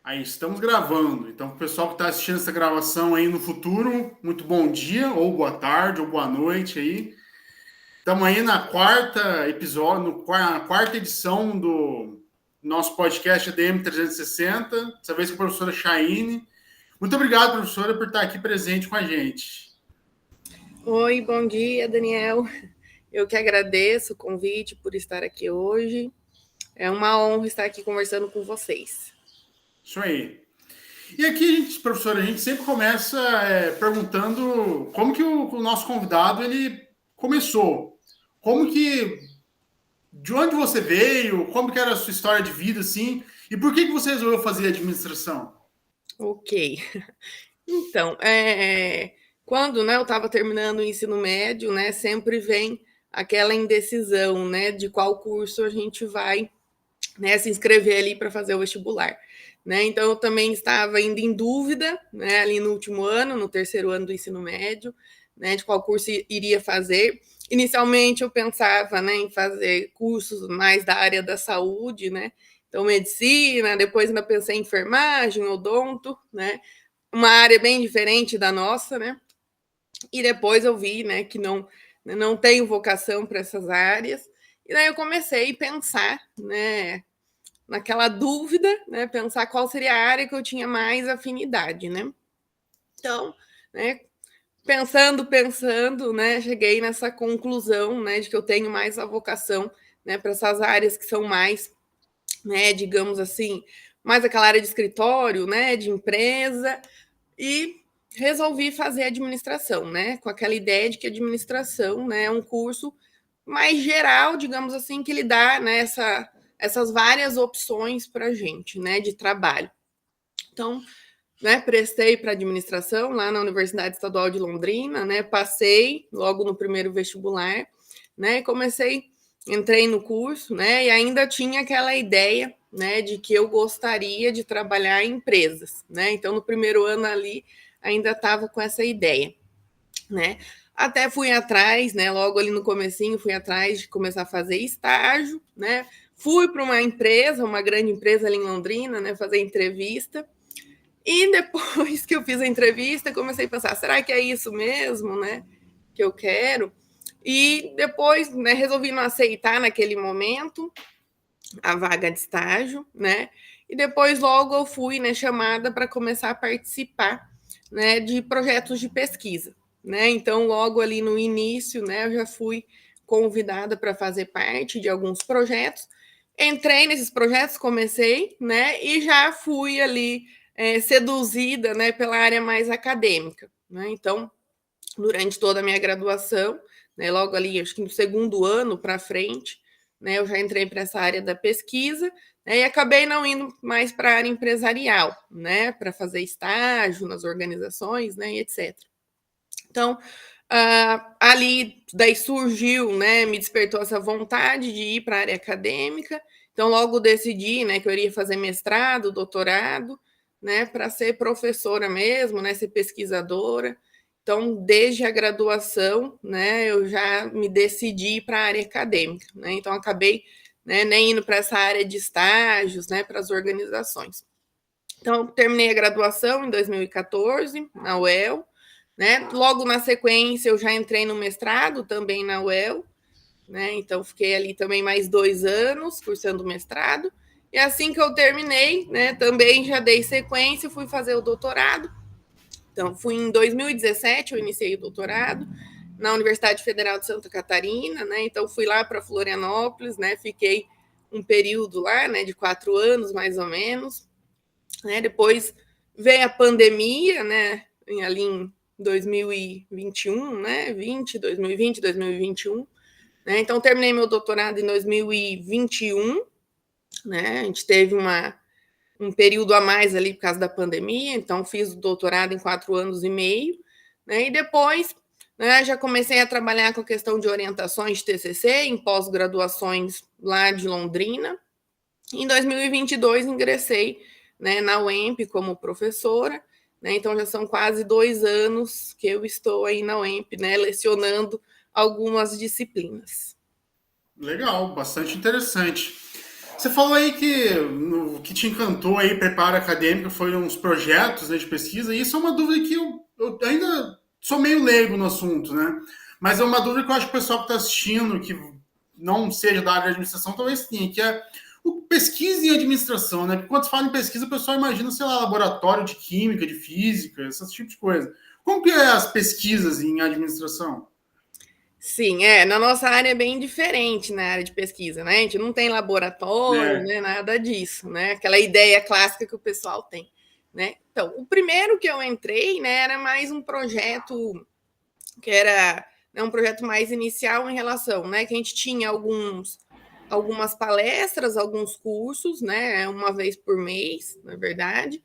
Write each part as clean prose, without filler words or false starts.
Aí, estamos gravando. Então, o pessoal que está assistindo essa gravação aí no futuro, muito bom dia, ou boa tarde, ou boa noite aí. Estamos aí na quarta episódio, na quarta edição do nosso podcast ADM 360, dessa vez com a professora Chaine. Muito obrigado, professora, por estar aqui presente com a gente. Oi, bom dia, Daniel. Eu que agradeço o convite por estar aqui hoje. É uma honra estar aqui conversando com vocês. Isso aí. E aqui, professora, a gente sempre começa perguntando como que o nosso convidado ele começou. Como que, de onde você veio, como que era a sua história de vida, assim, e por que você resolveu fazer administração? Ok. Então, quando eu estava terminando o ensino médio, sempre vem aquela indecisão, de qual curso a gente vai, se inscrever ali para fazer o vestibular. Então, eu também estava ainda em dúvida, ali no último ano, no terceiro ano do ensino médio, de qual curso iria fazer. Inicialmente, eu pensava, em fazer cursos mais da área da saúde, então medicina, depois ainda pensei em enfermagem, odonto, uma área bem diferente da nossa, E depois eu vi, que não tenho vocação para essas áreas. E daí eu comecei a pensar, naquela dúvida, pensar qual seria a área que eu tinha mais afinidade, Então, pensando, cheguei nessa conclusão, de que eu tenho mais a vocação, para essas áreas que são mais, digamos assim, mais aquela área de escritório, de empresa, e resolvi fazer administração, com aquela ideia de que administração, é um curso mais geral, digamos assim, que ele dá, essas várias opções para a gente, de trabalho. Então, prestei para administração lá na Universidade Estadual de Londrina, passei logo no primeiro vestibular, entrei no curso, e ainda tinha aquela ideia, de que eu gostaria de trabalhar em empresas, Então, no primeiro ano ali, ainda estava com essa ideia, Até fui atrás, logo ali no comecinho, fui atrás de começar a fazer estágio, Fui para uma empresa, uma grande empresa ali em Londrina, fazer entrevista. E depois que eu fiz a entrevista, comecei a pensar, será que é isso mesmo, que eu quero? E depois, resolvi não aceitar naquele momento a vaga de estágio, E depois logo eu fui, chamada para começar a participar, de projetos de pesquisa, Então logo ali no início, eu já fui convidada para fazer parte de alguns projetos. Entrei nesses projetos, comecei, e já fui ali seduzida, pela área mais acadêmica, Então, durante toda a minha graduação, logo ali, acho que no segundo ano para frente, eu já entrei para essa área da pesquisa, e acabei não indo mais para a área empresarial, para fazer estágio nas organizações, e etc. Então, ali daí surgiu, me despertou essa vontade de ir para a área acadêmica. Então, logo decidi, que eu iria fazer mestrado, doutorado, para ser professora mesmo, ser pesquisadora. Então, desde a graduação, eu já me decidi para a área acadêmica, Então, acabei, nem indo para essa área de estágios, para as organizações. Então, terminei a graduação em 2014, na UEL, Logo na sequência, eu já entrei no mestrado, também na UEL, Então, fiquei ali também mais 2 anos, cursando mestrado. E assim que eu terminei, também já dei sequência, fui fazer o doutorado. Então, fui em 2017, eu iniciei o doutorado na Universidade Federal de Santa Catarina, Então, fui lá para Florianópolis, Fiquei um período lá, de 4 anos, mais ou menos, Depois veio a pandemia, ali em 2021, 2020, 2021, Então, terminei meu doutorado em 2021, A gente teve um período a mais ali por causa da pandemia, então fiz o doutorado em 4 anos e meio, E depois, já comecei a trabalhar com a questão de orientações de TCC em pós-graduações lá de Londrina. Em 2022, ingressei, na UEMP como professora, Então já são quase 2 anos que eu estou aí na UEMP, lecionando algumas disciplinas. Legal, bastante interessante. Você falou aí que o que te encantou aí, preparo acadêmico, foram uns projetos, né, de pesquisa, e isso é uma dúvida que eu ainda sou meio leigo no assunto, né? Mas é uma dúvida que eu acho que o pessoal que está assistindo, que não seja da área de administração, talvez tenha, que é o pesquisa em administração, né? Porque quando se fala em pesquisa, o pessoal imagina, sei lá, laboratório de química, de física, esse tipo de coisa. Como que é as pesquisas em administração? Sim, na nossa área é bem diferente na área de pesquisa, né? A gente não tem laboratório, É, né? Nada disso, né? Aquela ideia clássica que o pessoal tem, né? Então, o primeiro que eu entrei, né, era mais um projeto que era, né, um projeto mais inicial em relação, né? Que a gente tinha algumas palestras, alguns cursos, né? Uma vez por mês, na verdade.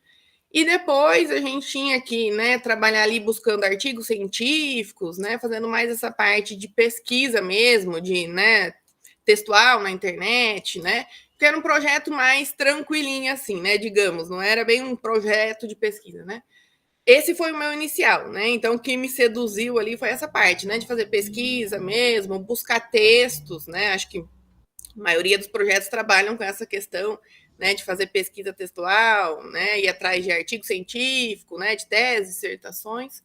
E depois a gente tinha que, né, trabalhar ali buscando artigos científicos, né, fazendo mais essa parte de pesquisa mesmo, de, né, textual na internet, né, que era um projeto mais tranquilinho assim, né, digamos, não era bem um projeto de pesquisa, né. Esse foi o meu inicial, né, então o que me seduziu ali foi essa parte, né, de fazer pesquisa mesmo, buscar textos, né, acho que a maioria dos projetos trabalham com essa questão, né, de fazer pesquisa textual, né, ir atrás de artigo científico, né, de teses, dissertações.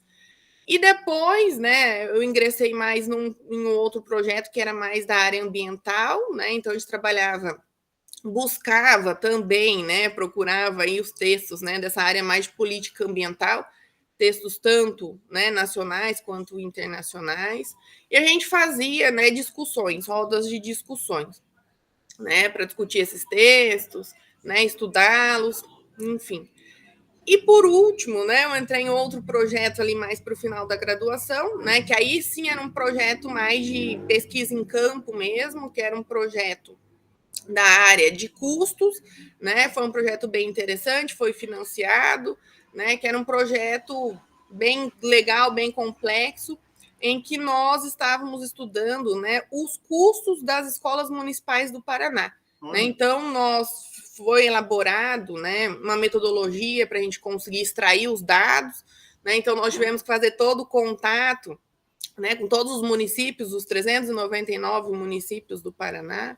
E depois, né, eu ingressei mais em um outro projeto que era mais da área ambiental, né, então a gente trabalhava, buscava também, né, procurava aí os textos, né, dessa área mais de política ambiental, textos tanto, né, nacionais quanto internacionais, e a gente fazia, né, discussões, rodas de discussões, né, para discutir esses textos, né, estudá-los, enfim. E por último, né, eu entrei em outro projeto ali mais para o final da graduação, né, que aí sim era um projeto mais de pesquisa em campo mesmo, que era um projeto da área de custos, né, foi um projeto bem interessante, foi financiado, né, que era um projeto bem legal, bem complexo, em que nós estávamos estudando, né, os custos das escolas municipais do Paraná. Né? olha, Então, foi elaborado, né, uma metodologia para a gente conseguir extrair os dados. Né? Então, nós tivemos que fazer todo o contato, né, com todos os municípios, os 399 municípios do Paraná.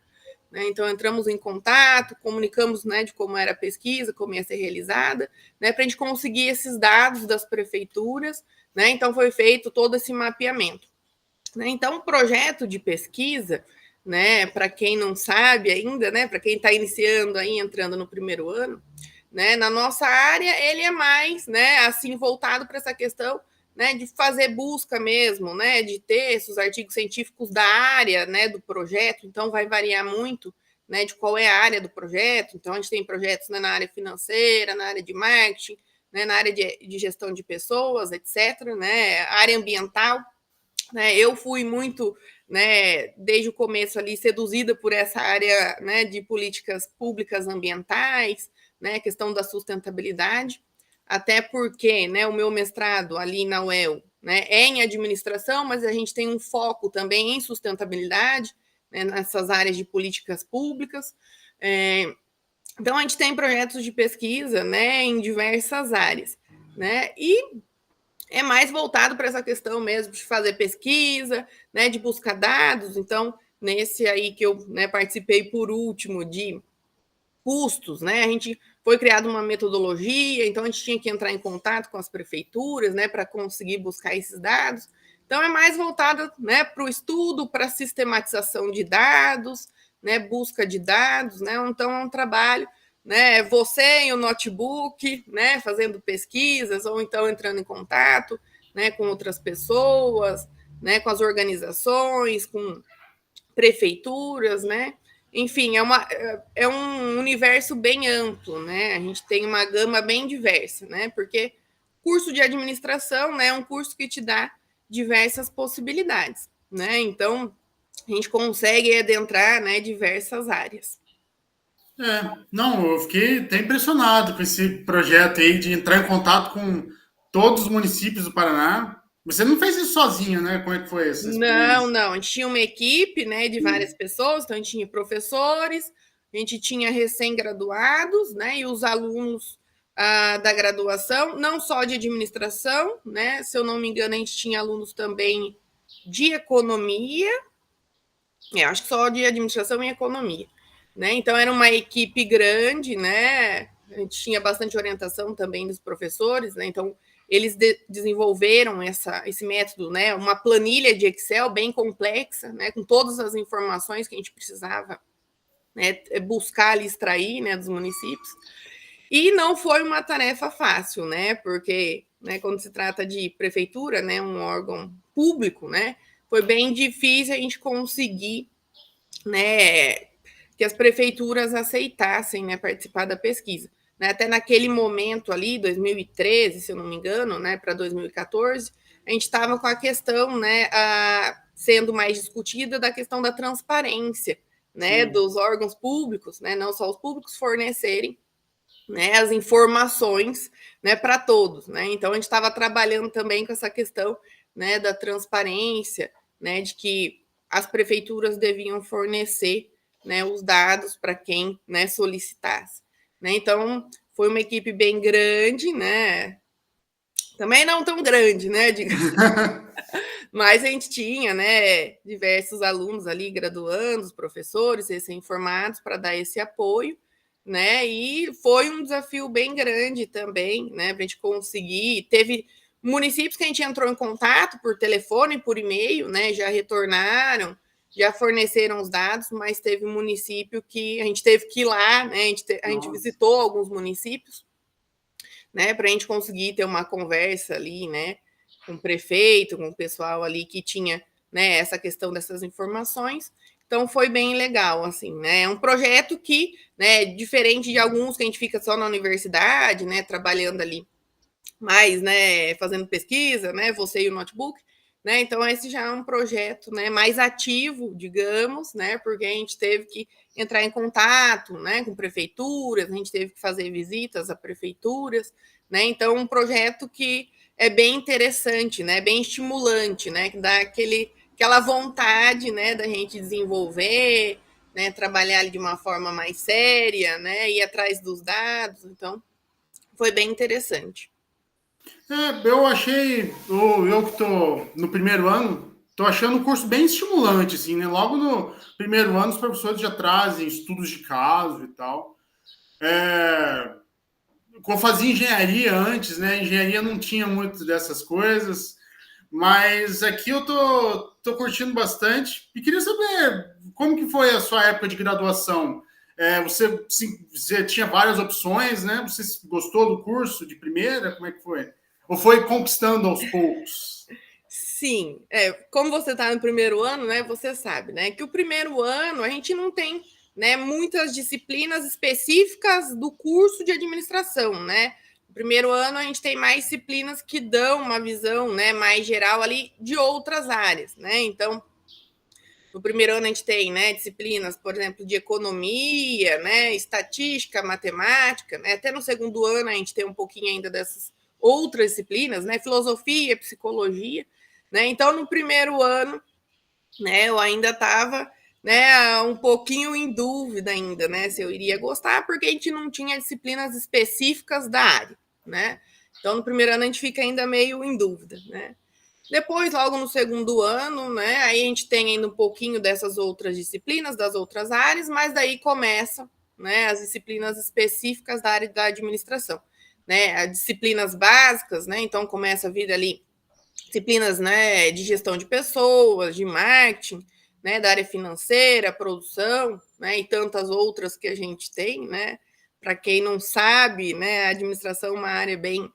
Né? Então, entramos em contato, comunicamos, né, de como era a pesquisa, como ia ser realizada, né, para a gente conseguir esses dados das prefeituras. Né? Então, foi feito todo esse mapeamento. Né? Então, o projeto de pesquisa, né, para quem não sabe ainda, né, para quem está iniciando aí, entrando no primeiro ano, né, na nossa área, ele é mais, né, assim, voltado para essa questão, né, de fazer busca mesmo, né, de textos, artigos científicos da área, né, do projeto. Então, vai variar muito, né, de qual é a área do projeto. Então, a gente tem projetos, né, na área financeira, na área de marketing, né, na área de gestão de pessoas, etc., né, área ambiental. Né, eu fui muito, né, desde o começo ali, seduzida por essa área, né, de políticas públicas ambientais, né, questão da sustentabilidade, até porque, né, o meu mestrado ali na UEL, né, é em administração, mas a gente tem um foco também em sustentabilidade, né, nessas áreas de políticas públicas. Então, a gente tem projetos de pesquisa, né, em diversas áreas. Né, e é mais voltado para essa questão mesmo de fazer pesquisa, né, de buscar dados. Então, nesse aí que eu, né, participei por último de custos, né, a gente foi criada uma metodologia, então a gente tinha que entrar em contato com as prefeituras, né, para conseguir buscar esses dados. Então, é mais voltado, né, para o estudo, para a sistematização de dados, né, busca de dados, né, então é um trabalho, né, você em um notebook, né, fazendo pesquisas, ou então entrando em contato, né, com outras pessoas, né, com as organizações, com prefeituras, né? Enfim, é um universo bem amplo, né? A gente tem uma gama bem diversa, né? Porque curso de administração, né, é um curso que te dá diversas possibilidades, né? Então, a gente consegue adentrar, né, diversas áreas. não, eu fiquei até impressionado com esse projeto aí de entrar em contato com todos os municípios do Paraná. Você não fez isso sozinho, né? Como é que foi essa Não, experiência? não, a gente tinha uma equipe, né, de várias pessoas, então a gente tinha professores, a gente tinha recém-graduados, né, e os alunos da graduação, não só de administração, né, se eu não me engano, a gente tinha alunos também de economia, acho que só de administração e economia, né? Então era uma equipe grande, né? A gente tinha bastante orientação também dos professores, né? Então eles desenvolveram esse método, né? Uma planilha de Excel bem complexa, né? Com todas as informações que a gente precisava, né? Buscar ali, extrair, né? Dos municípios. E não foi uma tarefa fácil, né? Porque, né? Quando se trata de prefeitura, né? Um órgão público, né? Foi bem difícil a gente conseguir, né? Que as prefeituras aceitassem, né, participar da pesquisa. Né? Até naquele momento ali, 2013, se eu não me engano, né, para 2014, a gente estava com a questão, né, sendo mais discutida da questão da transparência, né, dos órgãos públicos, né, não só os públicos fornecerem, né, as informações, né, para todos, né? Então a gente estava trabalhando também com essa questão, né, da transparência, né, de que as prefeituras deviam fornecer, né, os dados para quem, né, solicitasse, né? Então foi uma equipe bem grande, né? Também não tão grande, né? Mas a gente tinha, né, diversos alunos ali, graduandos, professores, recém-formados, para dar esse apoio, né? E foi um desafio bem grande também, né, para a gente conseguir. Teve municípios que a gente entrou em contato por telefone, por e-mail, né? Já retornaram, já forneceram os dados, mas teve município que a gente teve que ir lá, né? A gente visitou alguns municípios, né, para a gente conseguir ter uma conversa ali, né, com o prefeito, com o pessoal ali que tinha, né, essa questão dessas informações. Então foi bem legal, assim, né? É um projeto que, né, diferente de alguns que a gente fica só na universidade, né, trabalhando ali mais, né, fazendo pesquisa, né, você e o notebook, né? Então esse já é um projeto, né, mais ativo, digamos, né, porque a gente teve que entrar em contato, né, com prefeituras, a gente teve que fazer visitas a prefeituras, né? Então um projeto que é bem interessante, né, bem estimulante, né, que dá aquela vontade, né, da gente desenvolver, né, trabalhar ali de uma forma mais séria, né, ir atrás dos dados. Então foi bem interessante. Eu achei, eu que estou no primeiro ano, estou achando o curso bem estimulante, assim, né? Logo no primeiro ano, os professores já trazem estudos de caso e tal. Eu fazia engenharia antes, né? Engenharia não tinha muito dessas coisas, mas aqui eu tô curtindo bastante. E queria saber como que foi a sua época de graduação. Você tinha várias opções, né? Você gostou do curso de primeira? Como é que foi? Ou foi conquistando aos poucos? Sim, como você está no primeiro ano, né, você sabe, né, que o primeiro ano a gente não tem, né, muitas disciplinas específicas do curso de administração, né? No primeiro ano a gente tem mais disciplinas que dão uma visão, né, mais geral ali de outras áreas, né? Então, no primeiro ano a gente tem, né, disciplinas, por exemplo, de economia, né, estatística, matemática, né? Até no segundo ano a gente tem um pouquinho ainda dessas outras disciplinas, né, filosofia, psicologia, né? Então no primeiro ano, né, eu ainda estava, né, um pouquinho em dúvida ainda, né, se eu iria gostar, porque a gente não tinha disciplinas específicas da área, né? Então no primeiro ano a gente fica ainda meio em dúvida, né? Depois, logo no segundo ano, né, aí a gente tem ainda um pouquinho dessas outras disciplinas, das outras áreas, mas daí começa, né, as disciplinas específicas da área da administração, né, as disciplinas básicas, né, então começa a vir ali disciplinas, né, de gestão de pessoas, de marketing, né, da área financeira, produção, né, e tantas outras que a gente tem, né. Para quem não sabe, né, a administração é uma área bem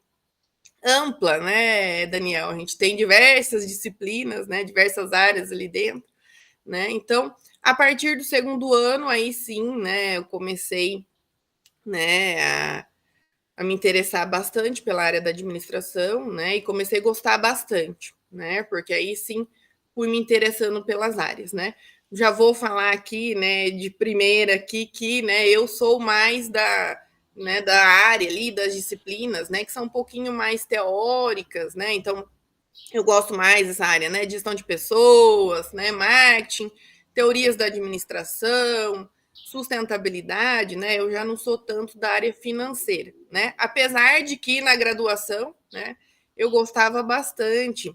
ampla, né, Daniel? A gente tem diversas disciplinas, né, diversas áreas ali dentro, né? Então, a partir do segundo ano, aí sim, né, eu comecei, né, a me interessar bastante pela área da administração, né, e comecei a gostar bastante, né, porque aí sim fui me interessando pelas áreas, né. Já vou falar aqui, né, de primeira aqui que, né, eu sou mais né, da área ali, das disciplinas, né, que são um pouquinho mais teóricas, né, então eu gosto mais dessa área, né, de gestão de pessoas, né, marketing, teorias da administração, sustentabilidade, né, eu já não sou tanto da área financeira, né, apesar de que na graduação, né, eu gostava bastante,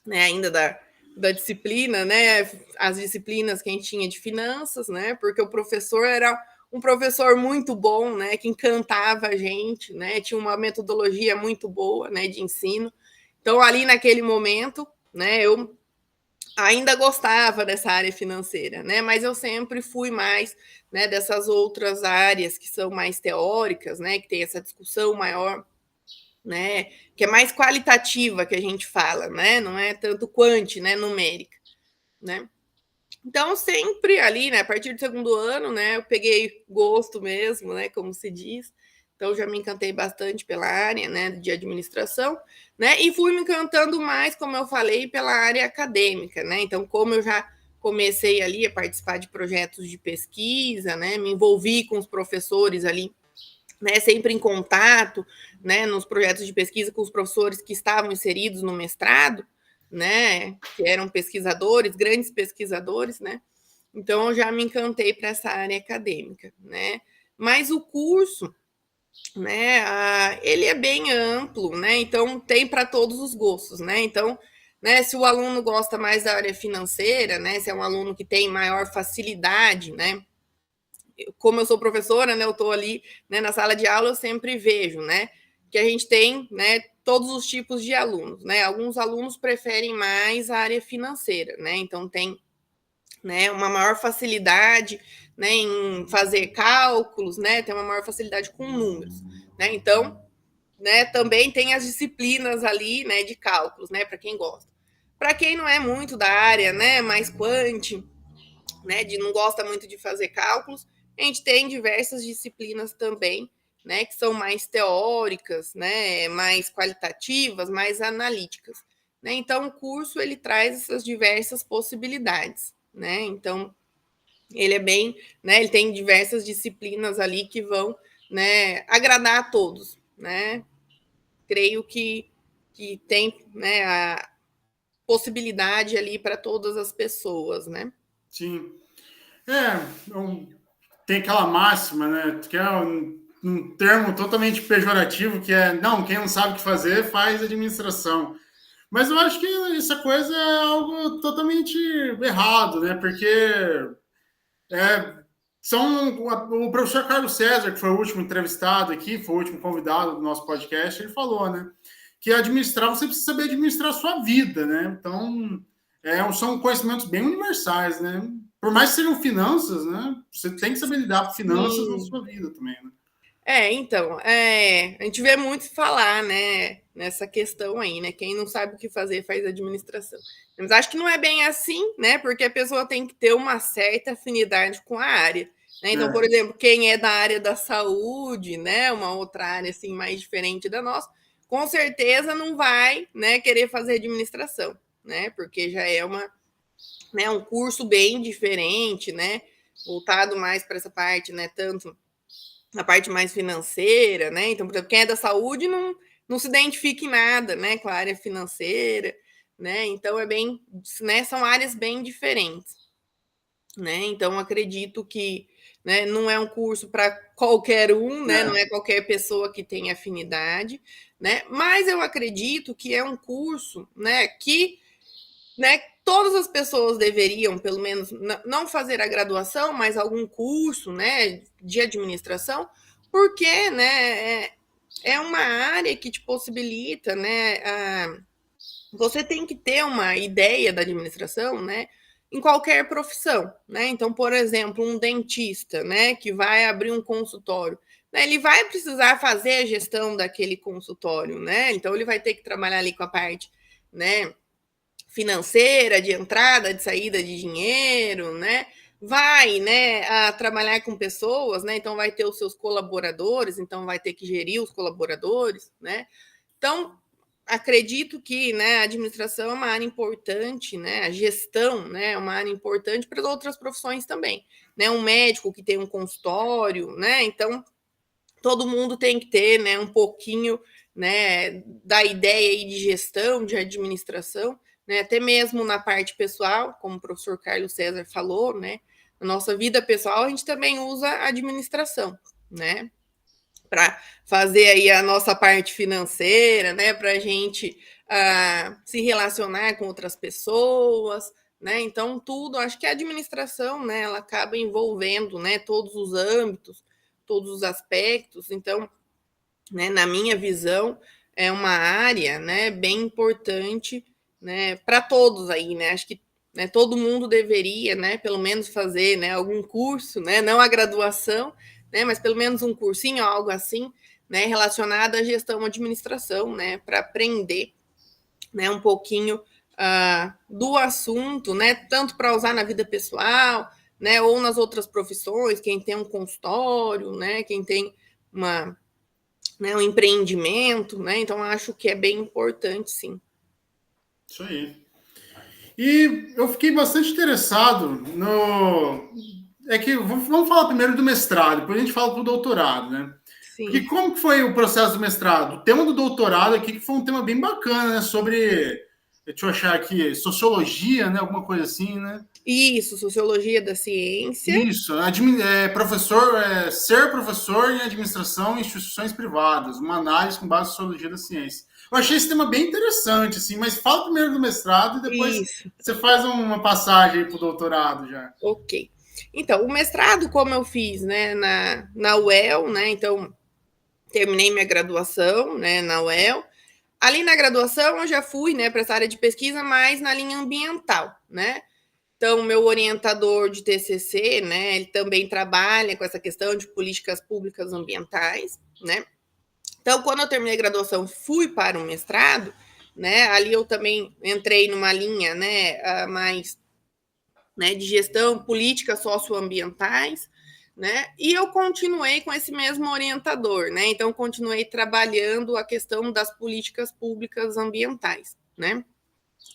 né, ainda da disciplina, né? As disciplinas que a gente tinha de finanças, né? Porque o professor era um professor muito bom, né? Que encantava a gente, né? Tinha uma metodologia muito boa, né? De ensino. Então, ali naquele momento, né? Eu ainda gostava dessa área financeira, né? Mas eu sempre fui mais, né? Dessas outras áreas que são mais teóricas, né? Que tem essa discussão maior, né? Que é mais qualitativa que a gente fala, né? Não é tanto quant, né? Numérica, né? Então, sempre ali, né, a partir do segundo ano, né, eu peguei gosto mesmo, né, como se diz. Então, já me encantei bastante pela área, né, de administração, né, e fui me encantando mais, como eu falei, pela área acadêmica, né. Então, como eu já comecei ali a participar de projetos de pesquisa, né, me envolvi com os professores ali, né, sempre em contato, né, nos projetos de pesquisa com os professores que estavam inseridos no mestrado, né, que eram pesquisadores, grandes pesquisadores, né. Então eu já me encantei para essa área acadêmica, né. Mas o curso, né, ele é bem amplo, né, então tem para todos os gostos, né. Então, né, se o aluno gosta mais da área financeira, né, se é um aluno que tem maior facilidade, né, como eu sou professora, né, eu estou ali, né, na sala de aula, eu sempre vejo, né, que a gente tem, né, todos os tipos de alunos, né. Alguns alunos preferem mais a área financeira, né, então tem, né, uma maior facilidade, né, em fazer cálculos, né, tem uma maior facilidade com números, né. Então, né, também tem as disciplinas ali, né, de cálculos, né, para quem gosta. Para quem não é muito da área, né, mais quant, né, de não gosta muito de fazer cálculos, a gente tem diversas disciplinas também, né, que são mais teóricas, né, mais qualitativas, mais analíticas, né? Então o curso ele traz essas diversas possibilidades, né? Então ele é bem, né, ele tem diversas disciplinas ali que vão, né, agradar a todos, né? Creio que tem, né, a possibilidade ali para todas as pessoas, né? Sim. É, tem aquela máxima, né? Que é um termo totalmente pejorativo, que é, não, quem não sabe o que fazer, faz administração. Mas eu acho que essa coisa é algo totalmente errado, né? Porque é, o professor Carlos César, que foi o último entrevistado aqui, foi o último convidado do nosso podcast, ele falou, né? Que administrar, você precisa saber administrar a sua vida, né? Então, são conhecimentos bem universais, né? Por mais que sejam finanças, né? Você tem que saber lidar com finanças na Sim. sua vida também, né? Então, a gente vê muito falar, né, nessa questão aí, né? Quem não sabe o que fazer faz administração. Mas acho que não é bem assim, né? Porque a pessoa tem que ter uma certa afinidade com a área, né? Então, por É, exemplo, quem é da área da saúde, né, uma outra área assim mais diferente da nossa, com certeza não vai, né, querer fazer administração, né? Porque já é né, um curso bem diferente, né? Voltado mais para essa parte, né? Tanto na parte mais financeira, né? Então, por exemplo, quem é da saúde não se identifica em nada, né, com a área financeira, né? Então é bem, né, são áreas bem diferentes, né? Então acredito que, né, não é um curso para qualquer um, né? Não é, é qualquer pessoa que tem afinidade, né? Mas eu acredito que é um curso, né, que, né, todas as pessoas deveriam, pelo menos, não fazer a graduação, mas algum curso, né, de administração, porque, né, é uma área que te possibilita, né, você tem que ter uma ideia da administração, né, em qualquer profissão, né? Então, por exemplo, um dentista, né, que vai abrir um consultório, né, ele vai precisar fazer a gestão daquele consultório, né? Então, ele vai ter que trabalhar ali com a parte, né, financeira, de entrada, de saída de dinheiro, né? Vai, né, a trabalhar com pessoas, né? Então vai ter os seus colaboradores, então vai ter que gerir os colaboradores, né? Então acredito que, né, a administração é uma área importante, né? A gestão, né, é uma área importante para as outras profissões também, né? Um médico que tem um consultório, né? Então todo mundo tem que ter, né, um pouquinho, né, da ideia aí de gestão, de administração, né, até mesmo na parte pessoal, como o professor Carlos César falou, né, na nossa vida pessoal a gente também usa a administração, né, para fazer aí a nossa parte financeira, né, para a gente se relacionar com outras pessoas, né? Então, tudo, acho que a administração, né, ela acaba envolvendo, né, todos os âmbitos, todos os aspectos. Então, né, na minha visão, é uma área, né, bem importante, né, para todos aí, né? Acho que, né, todo mundo deveria, né, pelo menos fazer, né, algum curso, né, não a graduação, né, mas pelo menos um cursinho, algo assim, né, relacionado à gestão, administração, né, para aprender, né, um pouquinho do assunto, né, tanto para usar na vida pessoal, né, ou nas outras profissões, quem tem um consultório, né, quem tem um empreendimento, né, então acho que é bem importante, sim. Isso aí. E eu fiquei bastante interessado no. É que vamos falar primeiro do mestrado, depois a gente fala do doutorado, né? Porque Sim. como que foi o processo do mestrado? O tema do doutorado aqui que foi um tema bem bacana, né? Sobre, deixa eu achar aqui, sociologia, né? Alguma coisa assim, né? Isso, sociologia da ciência. Isso, ser professor em administração em instituições privadas, uma análise com base em sociologia da ciência. Eu achei esse tema bem interessante, assim, mas fala primeiro do mestrado e depois Isso, você faz uma passagem para o doutorado já. ok. Então, o mestrado, como eu fiz, né, na UEL, né, então terminei minha graduação, né, na UEL. Ali na graduação eu já fui, né, para essa área de pesquisa, mais na linha ambiental, né? Então, meu orientador de TCC, né, ele também trabalha com essa questão de políticas públicas ambientais, né? Então, quando eu terminei a graduação, fui para o mestrado, né? Ali eu também entrei numa linha, né, mais, né, de gestão, políticas socioambientais, né? E eu continuei com esse mesmo orientador, né? Então, continuei trabalhando a questão das políticas públicas ambientais, né?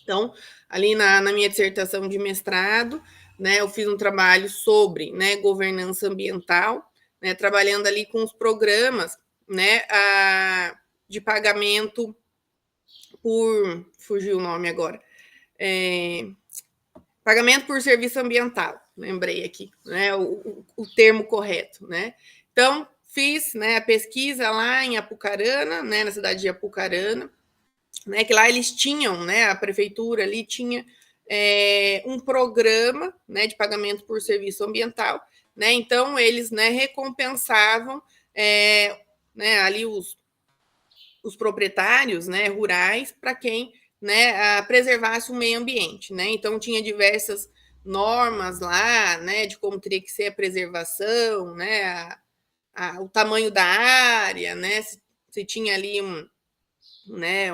Então, ali na minha dissertação de mestrado, né, eu fiz um trabalho sobre, né, governança ambiental, né, trabalhando ali com os programas, né, de pagamento por, fugiu o nome agora, é, pagamento por serviço ambiental, lembrei aqui, né, o termo correto, né. Então, fiz, né, a pesquisa lá em Apucarana, né, na cidade de Apucarana, né, que lá eles tinham, né, a prefeitura ali tinha um programa, né, de pagamento por serviço ambiental, né, então eles, né, recompensavam, né, ali os proprietários, né, rurais para quem, né, preservasse o meio ambiente, né, então tinha diversas normas lá, né, de como teria que ser a preservação, né, o tamanho da área, né, se tinha ali né,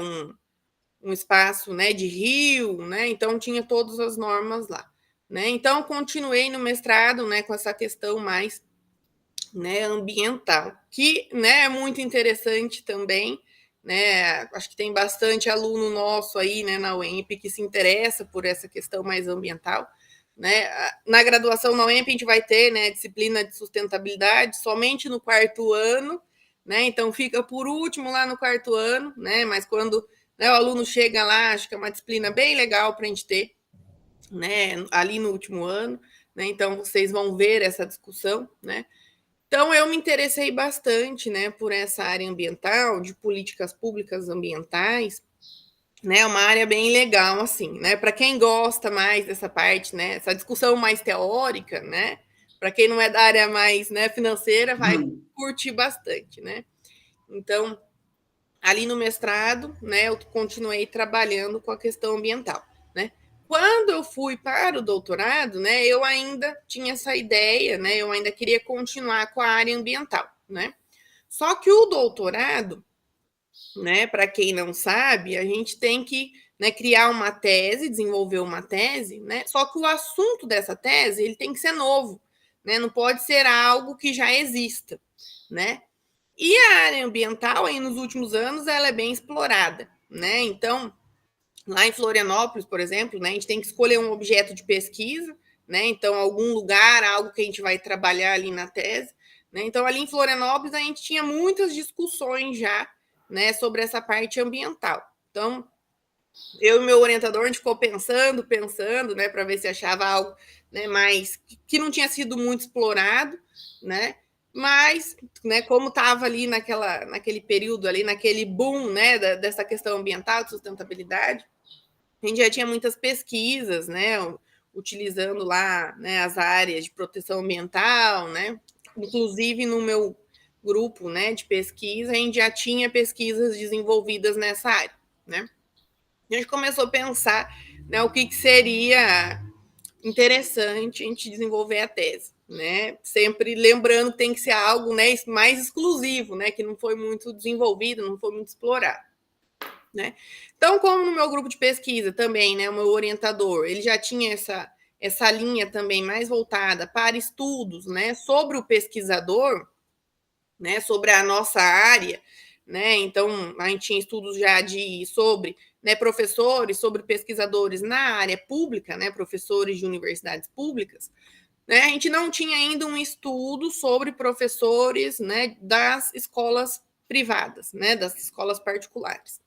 um espaço, né, de rio, né, então tinha todas as normas lá, né, então continuei no mestrado, né, com essa questão mais, né, ambiental, que, né, é muito interessante também, né, acho que tem bastante aluno nosso aí, né, na UEMP que se interessa por essa questão mais ambiental, né, na graduação na UEMP a gente vai ter, né, disciplina de sustentabilidade somente no quarto ano, né, então fica por último lá no quarto ano, né, mas quando, né, o aluno chega lá, acho que é uma disciplina bem legal para a gente ter, né, ali no último ano, né, então vocês vão ver essa discussão, né. Então eu me interessei bastante, né, por essa área ambiental, de políticas públicas ambientais, né, uma área bem legal, assim, né, para quem gosta mais dessa parte, né, essa discussão mais teórica, né, para quem não é da área mais, né, financeira, vai curtir bastante, né. Então, ali no mestrado, né, eu continuei trabalhando com a questão ambiental, né. Quando eu fui para o doutorado, né, eu ainda tinha essa ideia, né, eu ainda queria continuar com a área ambiental, né. Só que o doutorado, né, para quem não sabe, a gente tem que, né, criar uma tese, desenvolver uma tese, né, só que o assunto dessa tese, ele tem que ser novo, né, não pode ser algo que já exista, né. E a área ambiental, aí, nos últimos anos, ela é bem explorada, né? Então, lá em Florianópolis, por exemplo, né, a gente tem que escolher um objeto de pesquisa, né? Então, algum lugar, algo que a gente vai trabalhar ali na tese, né? Então, ali em Florianópolis, a gente tinha muitas discussões já, né, sobre essa parte ambiental. Então, eu e meu orientador, a gente ficou pensando, né, para ver se achava algo, né, mais que não tinha sido muito explorado, né? Mas, né, como estava ali naquele período ali, naquele boom, né, dessa questão ambiental, de sustentabilidade, a gente já tinha muitas pesquisas, né, utilizando lá, né, as áreas de proteção ambiental, né, inclusive no meu grupo, né, de pesquisa, a gente já tinha pesquisas desenvolvidas nessa área, né. A gente começou a pensar, né, o que seria interessante a gente desenvolver a tese, né? Sempre lembrando que tem que ser algo, né, mais exclusivo, né, que não foi muito desenvolvido, não foi muito explorado, né? Então, como no meu grupo de pesquisa também, né, o meu orientador, ele já tinha essa linha também mais voltada para estudos, né, sobre o pesquisador, né, sobre a nossa área, né? Então, a gente tinha estudos já sobre, né, professores, sobre pesquisadores na área pública, né, professores de universidades públicas, né? A gente não tinha ainda um estudo sobre professores, né, das escolas privadas, né, das escolas particulares.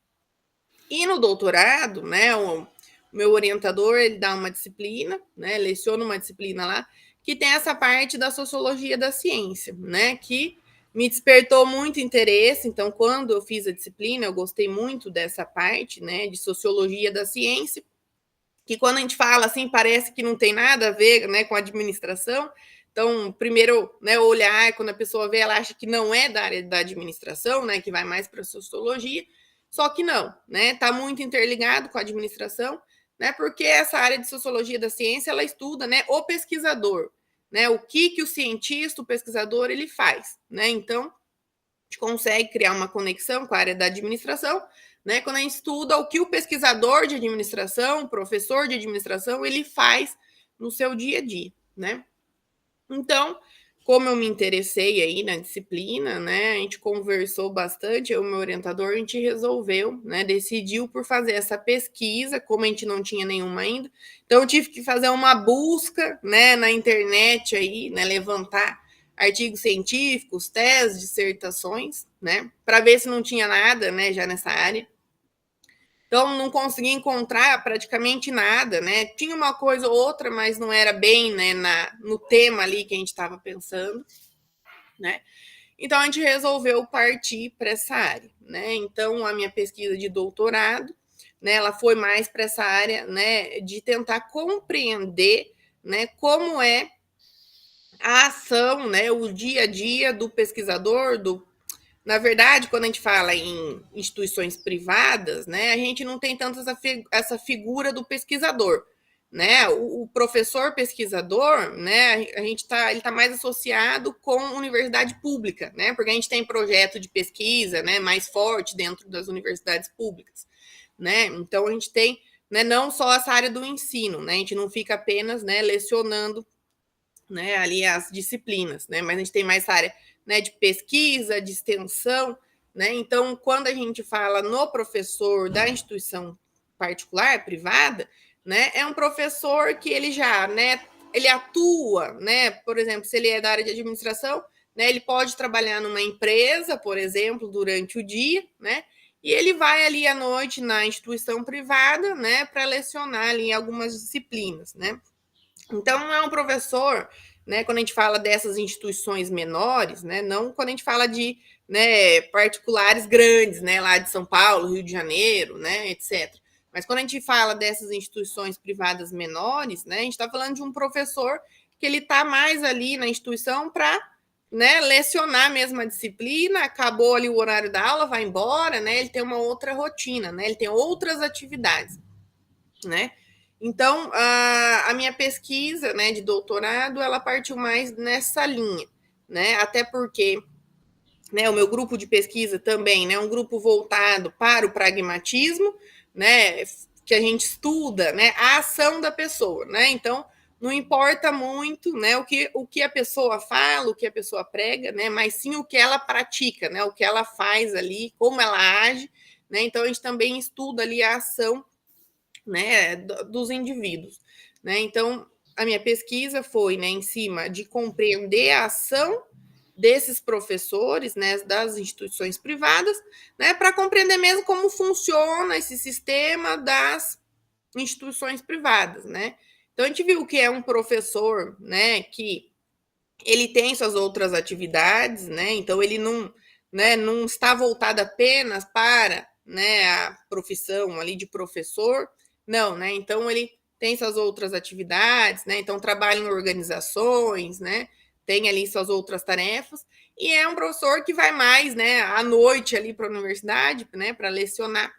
E no doutorado, né, o meu orientador, ele dá uma disciplina, né, leciona uma disciplina lá, que tem essa parte da sociologia da ciência, né, que me despertou muito interesse. Então, quando eu fiz a disciplina, eu gostei muito dessa parte, né, de sociologia da ciência, que quando a gente fala assim, parece que não tem nada a ver, né, com administração. Então, primeiro, né, olhar, quando a pessoa vê, ela acha que não é da área da administração, né, que vai mais para a sociologia, só que não, né, está muito interligado com a administração, né, porque essa área de sociologia da ciência, ela estuda, né, o pesquisador, né, o que o cientista, o pesquisador, ele faz, né, então, a gente consegue criar uma conexão com a área da administração, né, quando a gente estuda o que o pesquisador de administração, o professor de administração, ele faz no seu dia a dia, né? Então, como eu me interessei aí na disciplina, né, a gente conversou bastante, eu e meu orientador, a gente resolveu, né, decidiu por fazer essa pesquisa, como a gente não tinha nenhuma ainda, então eu tive que fazer uma busca, né, na internet aí, né, levantar artigos científicos, teses, dissertações, né, para ver se não tinha nada, né, já nessa área. Então, não consegui encontrar praticamente nada, né? Tinha uma coisa ou outra, mas não era bem, né, no tema ali que a gente estava pensando, né? Então, a gente resolveu partir para essa área, né? Então, a minha pesquisa de doutorado, né, ela foi mais para essa área, né, de tentar compreender, né, como é a ação, né, o dia a dia do pesquisador, na verdade, quando a gente fala em instituições privadas, né, a gente não tem tanto essa figura do pesquisador, né? O professor pesquisador, né, ele está mais associado com universidade pública, né? Porque a gente tem projeto de pesquisa, né, mais forte dentro das universidades públicas, né? Então a gente tem, né, não só essa área do ensino, né? A gente não fica apenas, né, lecionando, né, ali as disciplinas, né? Mas a gente tem mais essa área, né, de pesquisa, de extensão, né? Então, quando a gente fala no professor da instituição particular, privada, né, é um professor que ele já, né, ele atua, né? Por exemplo, se ele é da área de administração, né, ele pode trabalhar numa empresa, por exemplo, durante o dia, né? E ele vai ali à noite na instituição privada, né, para lecionar ali em algumas disciplinas, né? Então, não é um professor, né, quando a gente fala dessas instituições menores, né, não quando a gente fala de, né, particulares grandes, né, lá de São Paulo, Rio de Janeiro, né, etc. Mas quando a gente fala dessas instituições privadas menores, né, a gente está falando de um professor que ele está mais ali na instituição para, né, lecionar a mesma disciplina, acabou ali o horário da aula, vai embora, né, ele tem uma outra rotina, né, ele tem outras atividades, né? Então, a minha pesquisa, né, de doutorado, ela partiu mais nessa linha, né? Até porque, né, o meu grupo de pesquisa também, né, é um grupo voltado para o pragmatismo, né, que a gente estuda, né, a ação da pessoa, né? Então, não importa muito, né, o que a pessoa fala, o que a pessoa prega, né, mas sim o que ela pratica, né, o que ela faz ali, como ela age, né? Então, a gente também estuda ali a ação, né, dos indivíduos, né? Então, a minha pesquisa foi, né, em cima de compreender a ação desses professores, né, das instituições privadas, né, para compreender mesmo como funciona esse sistema das instituições privadas, né? Então, a gente viu que é um professor, né, que ele tem suas outras atividades, né? Então ele não, né, não está voltado apenas para, né, a profissão ali de professor, não, né? Então ele tem suas outras atividades, né? Então trabalha em organizações, né? Tem ali suas outras tarefas e é um professor que vai mais, né, à noite ali para a universidade, né, para lecionar,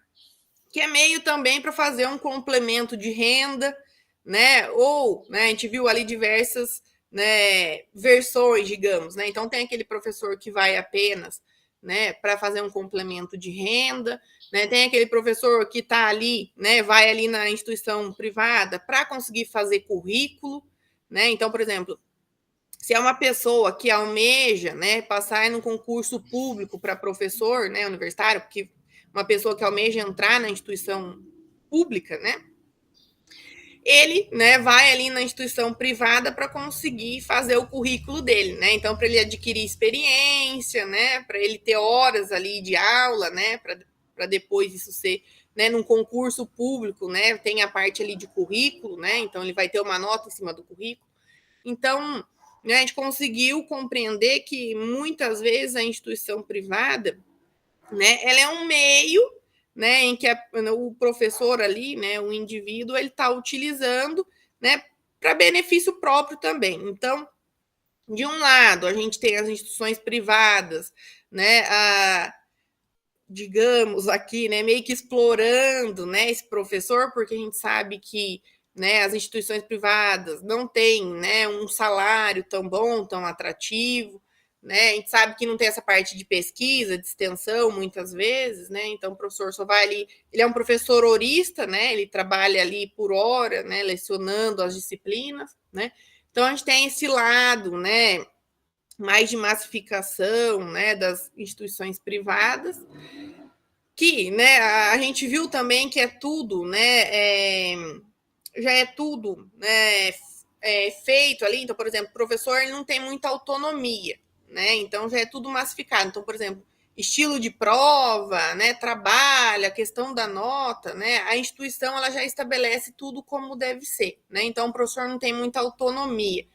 que é meio também para fazer um complemento de renda, né? Ou, né, a gente viu ali diversas, né, versões, digamos, né? Então tem aquele professor que vai apenas, né, para fazer um complemento de renda, né? Tem aquele professor que está ali, né, vai ali na instituição privada para conseguir fazer currículo, né? Então, por exemplo, se é uma pessoa que almeja, né, passar no concurso público para professor, né, universitário, porque uma pessoa que almeja entrar na instituição pública, né, ele, né, vai ali na instituição privada para conseguir fazer o currículo dele, né? Então, para ele adquirir experiência, né, para ele ter horas ali de aula, né, para depois isso ser, né, num concurso público, né, tem a parte ali de currículo, né? Então ele vai ter uma nota em cima do currículo. Então, né, a gente conseguiu compreender que muitas vezes a instituição privada, né, ela é um meio, né, em que o professor ali, né, o indivíduo, ele está utilizando, né, para benefício próprio também. Então, de um lado, a gente tem as instituições privadas, né, digamos aqui, né, meio que explorando, né, esse professor, porque a gente sabe que, né, as instituições privadas não têm, né, um salário tão bom, tão atrativo, né, a gente sabe que não tem essa parte de pesquisa, de extensão, muitas vezes, né, então o professor só vai ali, ele é um professor horista, né, ele trabalha ali por hora, né, lecionando as disciplinas, né, então a gente tem esse lado, né, mais de massificação, né, das instituições privadas, que, né, a gente viu também que é tudo, né, já é tudo, né, feito ali. Então, por exemplo, o professor ele não tem muita autonomia, né? Então já é tudo massificado. Então, por exemplo, estilo de prova, né, trabalho, a questão da nota, né, a instituição ela já estabelece tudo como deve ser, né? Então o professor não tem muita autonomia,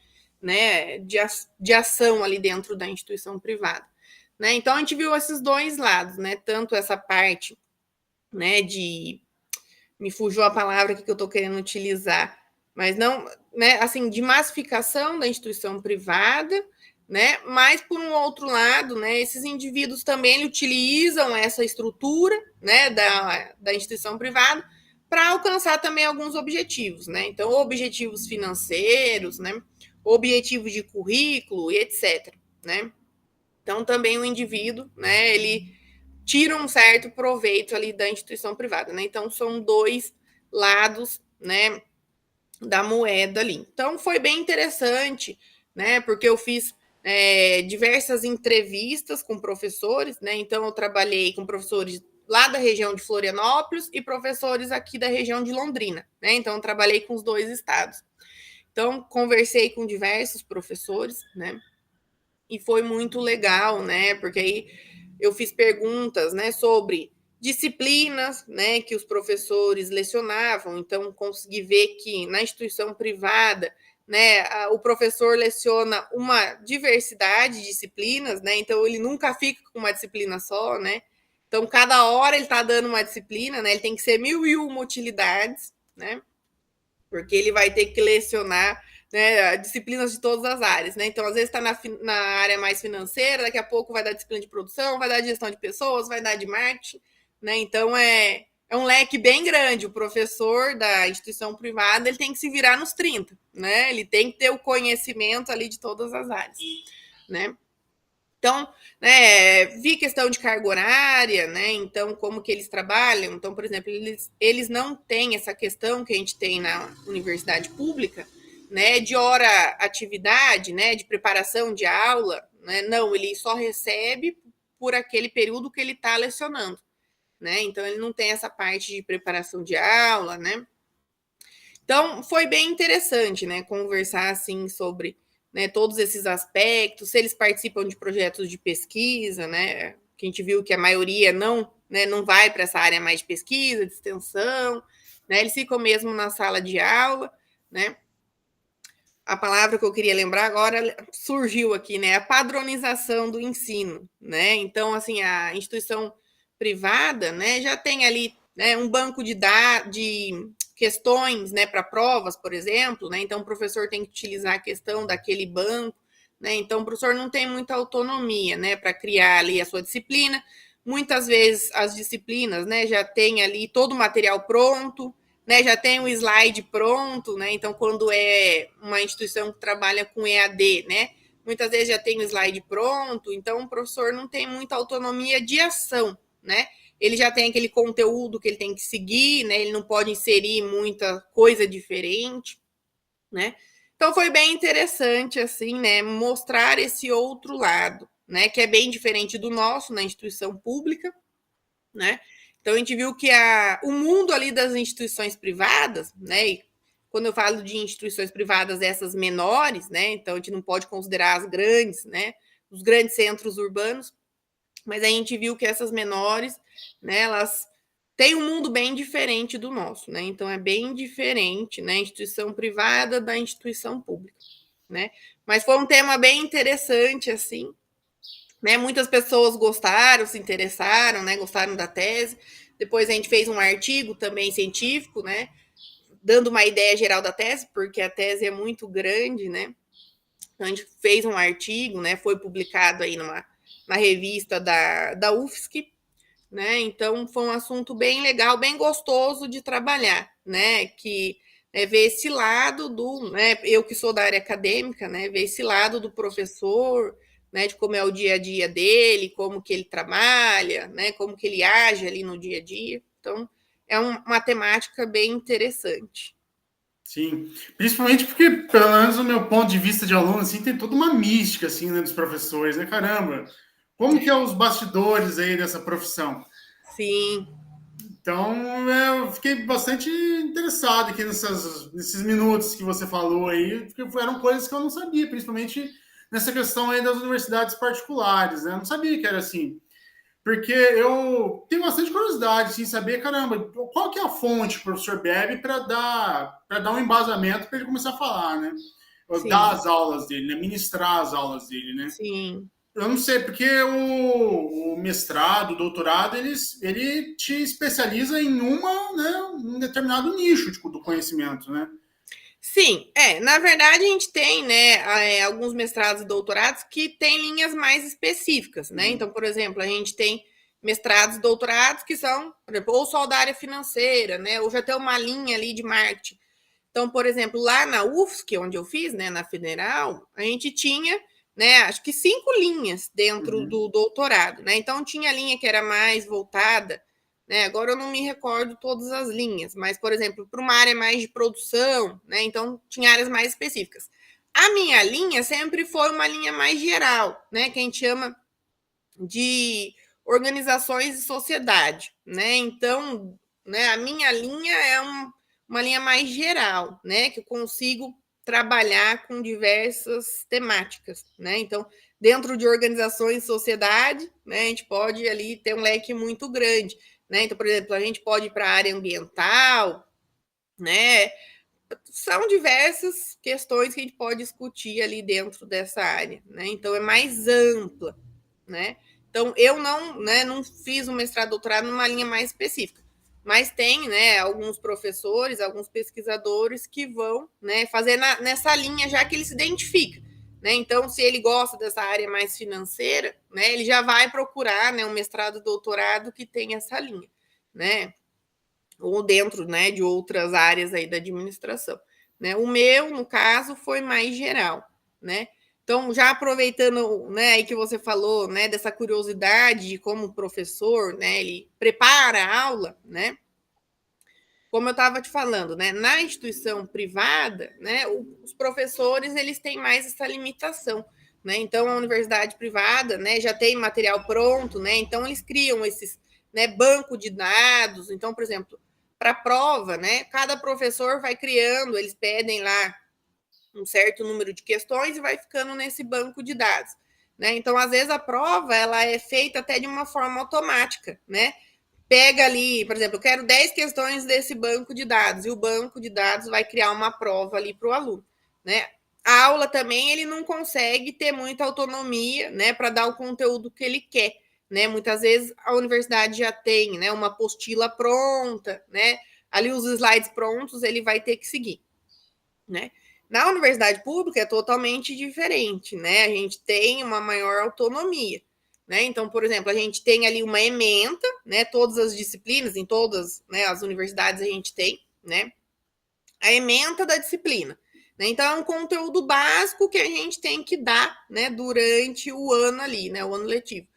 né, de ação ali dentro da instituição privada. Né? Então a gente viu esses dois lados, né? Tanto essa parte, né, de me fugiu a palavra que eu estou querendo utilizar, mas não, né, assim, de massificação da instituição privada, né? Mas por um outro lado, né, esses indivíduos também utilizam essa estrutura, né, da instituição privada para alcançar também alguns objetivos, né? Então, objetivos financeiros, né? Objetivos de currículo e etc, né? Então, também o indivíduo, né, ele tira um certo proveito ali da instituição privada, né? Então, são dois lados, né, da moeda ali. Então, foi bem interessante, né, porque eu fiz diversas entrevistas com professores, né? Então, eu trabalhei com professores lá da região de Florianópolis e professores aqui da região de Londrina, né? Então, eu trabalhei com os dois estados. Então, conversei com diversos professores, né? E foi muito legal, né? Porque aí eu fiz perguntas, né, sobre disciplinas, né, que os professores lecionavam. Então consegui ver que na instituição privada, né, o professor leciona uma diversidade de disciplinas, né? Então ele nunca fica com uma disciplina só, né? Então cada hora ele está dando uma disciplina, né? Ele tem que ser 1001 utilidades, né? Porque ele vai ter que lecionar, né, disciplinas de todas as áreas, né? Então, às vezes está na área mais financeira, daqui a pouco vai dar disciplina de produção, vai dar de gestão de pessoas, vai dar de marketing, né? Então, é um leque bem grande. O professor da instituição privada, ele tem que se virar nos 30, né? Ele tem que ter o conhecimento ali de todas as áreas, né? Então, né, vi questão de carga horária, né? Então, como que eles trabalham? Então, por exemplo, eles não têm essa questão que a gente tem na universidade pública, né? De hora atividade, né? De preparação de aula, né? Não, ele só recebe por aquele período que ele está lecionando, né? Então, ele não tem essa parte de preparação de aula, né? Então, foi bem interessante, né? Conversar assim sobre, né, todos esses aspectos, se eles participam de projetos de pesquisa, né? Que a gente viu que a maioria não, né, não vai para essa área mais de pesquisa, de extensão, né? Eles ficam mesmo na sala de aula, né? a palavra que eu queria lembrar agora surgiu aqui, né? A padronização do ensino, né? Então, assim, a instituição privada, né, já tem ali, né, um banco de questões, né, para provas, por exemplo, né? Então, o professor tem que utilizar a questão daquele banco, né? Então, o professor não tem muita autonomia, né, para criar ali a sua disciplina. Muitas vezes as disciplinas, né, já tem ali todo o material pronto, né, já tem o slide pronto, né? Então, quando é uma instituição que trabalha com EAD, né, muitas vezes já tem o slide pronto, então o professor não tem muita autonomia de ação, né? Ele já tem aquele conteúdo que ele tem que seguir, né? Ele não pode inserir muita coisa diferente, né? Então foi bem interessante assim, né, mostrar esse outro lado, né, que é bem diferente do nosso na instituição pública, né? Então a gente viu que o mundo ali das instituições privadas, né? E quando eu falo de instituições privadas, essas menores, né? Então a gente não pode considerar as grandes, né? Os grandes centros urbanos, mas a gente viu que essas menores, né? Elas têm um mundo bem diferente do nosso, né? Então é bem diferente, né? A instituição privada da instituição pública, né? Mas foi um tema bem interessante, assim, né? Muitas pessoas gostaram, se interessaram, né? Gostaram da tese. Depois a gente fez um artigo também científico, né? Dando uma ideia geral da tese, porque a tese é muito grande, né? Então a gente fez um artigo, né? Foi publicado aí na revista da UFSC, né? Então foi um assunto bem legal, bem gostoso de trabalhar, né? Que ver esse lado do, né? Eu que sou da área acadêmica, né? Ver esse lado do professor, né? De como é o dia a dia dele, como que ele trabalha, né? Como que ele age ali no dia a dia. Então é uma temática bem interessante. Sim, principalmente porque, pelo menos no meu ponto de vista de aluno, assim, tem toda uma mística, assim, né, dos professores, né? Caramba, como que é os bastidores aí dessa profissão? Sim. Então, eu fiquei bastante interessado aqui nesses minutos que você falou aí, porque eram coisas que eu não sabia, principalmente nessa questão aí das universidades particulares, né? Eu não sabia que era assim. Porque eu tenho bastante curiosidade, assim, saber, caramba, qual que é a fonte que o professor bebe para dar um embasamento para ele começar a falar, né? Dar Sim, as aulas dele, né? Ministrar as aulas dele, né? sim. Eu não sei, porque o mestrado, o doutorado, ele te especializa em né, um determinado nicho do conhecimento, né? Sim, na verdade a gente tem, né, alguns mestrados e doutorados que têm linhas mais específicas, né? Uhum. Então, por exemplo, a gente tem mestrados e doutorados que são, por exemplo, ou só da área financeira, né, ou já tem uma linha ali de marketing. Então, por exemplo, lá na UFSC, onde eu fiz, né, na Federal, a gente tinha, né, acho que 5 linhas dentro Uhum. do doutorado, né? Então tinha a linha que era mais voltada, né? Agora eu não me recordo todas as linhas, mas, por exemplo, para uma área mais de produção, né? Então tinha áreas mais específicas. A minha linha sempre foi uma linha mais geral, né? Que a gente chama de organizações e sociedade, né? Então, né, a minha linha é uma linha mais geral, né? Que eu consigo trabalhar com diversas temáticas, né? Então, dentro de organizações e sociedade, né, a gente pode ali ter um leque muito grande, né? Então, por exemplo, a gente pode ir para a área ambiental, né? São diversas questões que a gente pode discutir ali dentro dessa área, né? Então é mais ampla, né? Então eu não, né, não fiz um mestrado, doutorado numa linha mais específica, mas tem, né, alguns professores, alguns pesquisadores que vão, né, fazer nessa linha já que ele se identifica, né? Então se ele gosta dessa área mais financeira, né, ele já vai procurar, né, um mestrado, doutorado que tem essa linha, né? Ou dentro, né, de outras áreas aí da administração, né? O meu, no caso, foi mais geral, né? Então, já aproveitando, né, aí que você falou, né, dessa curiosidade de como o professor, né, ele prepara a aula, né? Como eu estava te falando, né, na instituição privada, né, os professores eles têm mais essa limitação, né? Então, a universidade privada, né, já tem material pronto, né? Então, eles criam esses, né, banco de dados. Então, por exemplo, para a prova, né, cada professor vai criando, eles pedem lá um certo número de questões e vai ficando nesse banco de dados, né? Então, às vezes a prova ela é feita até de uma forma automática, né? Pega ali, por exemplo, eu quero 10 questões desse banco de dados e o banco de dados vai criar uma prova ali para o aluno, né? a aula também ele não consegue ter muita autonomia, né, para dar o conteúdo que ele quer, né? Muitas vezes a universidade já tem, né, uma apostila pronta, né? Ali os slides prontos, ele vai ter que seguir, né? Na universidade pública é totalmente diferente, né? A gente tem uma maior autonomia, né? Então, por exemplo, a gente tem ali uma ementa, né? Todas as disciplinas, em todas, né, as universidades a gente tem, né? A ementa da disciplina. Né? Então, é um conteúdo básico que a gente tem que dar, né, durante o ano ali, né, o ano letivo.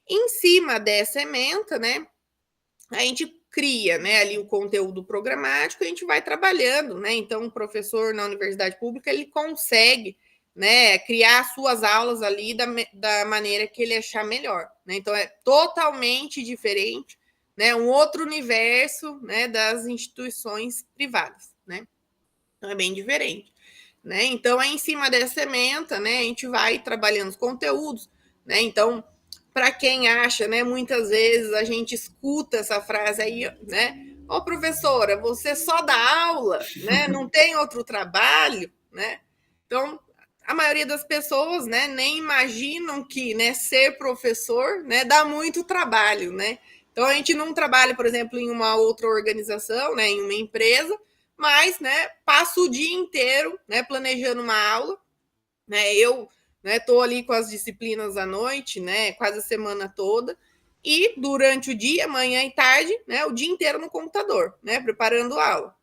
Em cima dessa ementa, né, a gente cria, né, ali o conteúdo programático, a gente vai trabalhando, né? Então, o professor na universidade pública, ele consegue, né, criar suas aulas ali da maneira que ele achar melhor, né? Então, é totalmente diferente, né, um outro universo, né, das instituições privadas, né? Então, é bem diferente, né? Então, é em cima dessa ementa, né, a gente vai trabalhando os conteúdos, né? Então, para quem acha, né, muitas vezes a gente escuta essa frase aí, né? Ô, professora, você só dá aula, né? Não tem outro trabalho, né? Então, a maioria das pessoas, né, nem imaginam que, né, ser professor, né, dá muito trabalho, né? Então, a gente não trabalha, por exemplo, em uma outra organização, né, em uma empresa, mas, né, passo o dia inteiro, né, planejando uma aula, né? Eu, né, tô ali com as disciplinas à noite, né, quase a semana toda, e durante o dia, manhã e tarde, né, o dia inteiro no computador, né, preparando aula.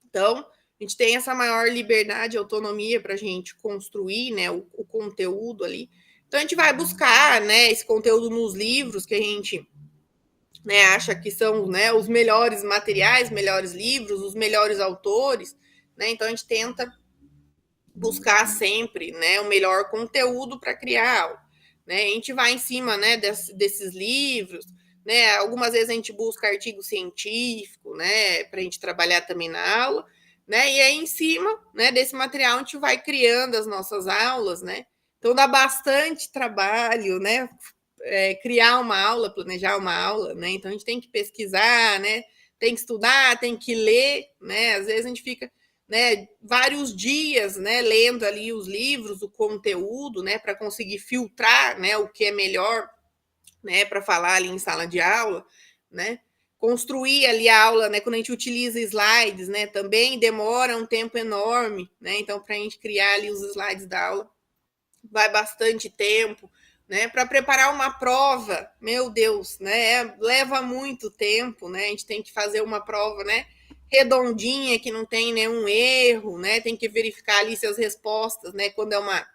Então, a gente tem essa maior liberdade e autonomia para a gente construir, né, o conteúdo ali. Então, a gente vai buscar, né, esse conteúdo nos livros que a gente, né, acha que são, né, os melhores materiais, melhores livros, os melhores autores, né? Então, a gente tenta buscar sempre, né, o melhor conteúdo para criar aula, né? A gente vai em cima, né, desses livros, né? Algumas vezes a gente busca artigo científico, né, para a gente trabalhar também na aula, né? E aí em cima, né, desse material a gente vai criando as nossas aulas, né? Então dá bastante trabalho, né? Criar uma aula, planejar uma aula, né? Então a gente tem que pesquisar, né? Tem que estudar, tem que ler, né? Às vezes a gente fica, né, vários dias, né, lendo ali os livros, o conteúdo, né, para conseguir filtrar, né, o que é melhor, né, para falar ali em sala de aula, né? Construir ali a aula, né, quando a gente utiliza slides, né, também demora um tempo enorme, né? Então, para a gente criar ali os slides da aula, vai bastante tempo, né? Para preparar uma prova, meu Deus, né? Leva muito tempo, né? A gente tem que fazer uma prova, né? Redondinha, que não tem nenhum erro, né? Tem que verificar ali se as respostas, né? Quando é uma,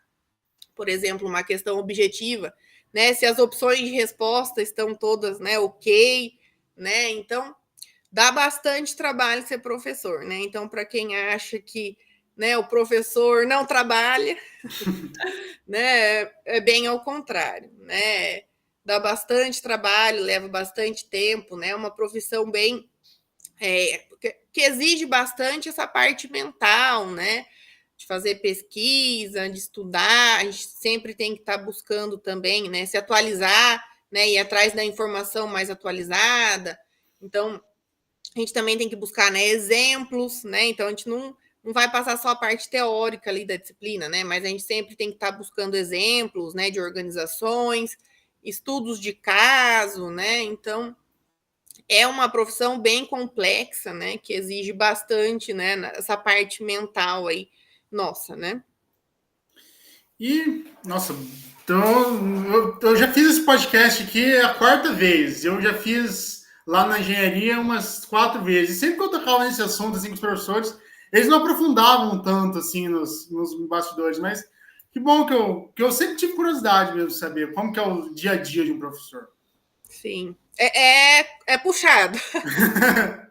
por exemplo, uma questão objetiva, né? Se as opções de resposta estão todas, né? Ok, né? Então, dá bastante trabalho ser professor, né? Então, para quem acha que, né, o professor não trabalha, né? É bem ao contrário, né? Dá bastante trabalho, leva bastante tempo, né? É uma profissão bem que exige bastante essa parte mental, né? De fazer pesquisa, de estudar, a gente sempre tem que estar buscando também, né? Se atualizar, né? Ir atrás da informação mais atualizada. Então, a gente também tem que buscar, né, exemplos, né? Então a gente não vai passar só a parte teórica ali da disciplina, né? Mas a gente sempre tem que estar buscando exemplos, né, de organizações, estudos de caso, né? Então é uma profissão bem complexa, né? Que exige bastante, né? Essa parte mental aí, nossa, né? E, nossa, então eu já fiz esse podcast aqui é a quarta vez. Eu já fiz lá na engenharia umas 4 vezes. E sempre que eu tocava nesse assunto assim, com os professores, eles não aprofundavam tanto assim nos bastidores, mas que bom que eu sempre tive curiosidade mesmo de saber como que é o dia a dia de um professor. Sim. É puxado.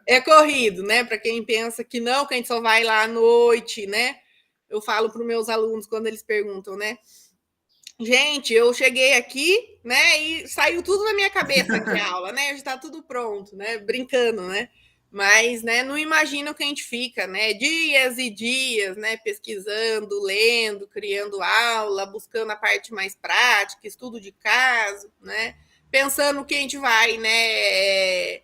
É corrido, né? Para quem pensa que não, que a gente só vai lá à noite, né? Eu falo para os meus alunos quando eles perguntam, né? Gente, eu cheguei aqui, né? E saiu tudo na minha cabeça aqui a aula, né? Já está tudo pronto, né? Brincando, né? Mas, né? Não imagino que a gente fica, né? Dias e dias, né? Pesquisando, lendo, criando aula, buscando a parte mais prática, estudo de caso, né? Pensando o que a gente vai, né?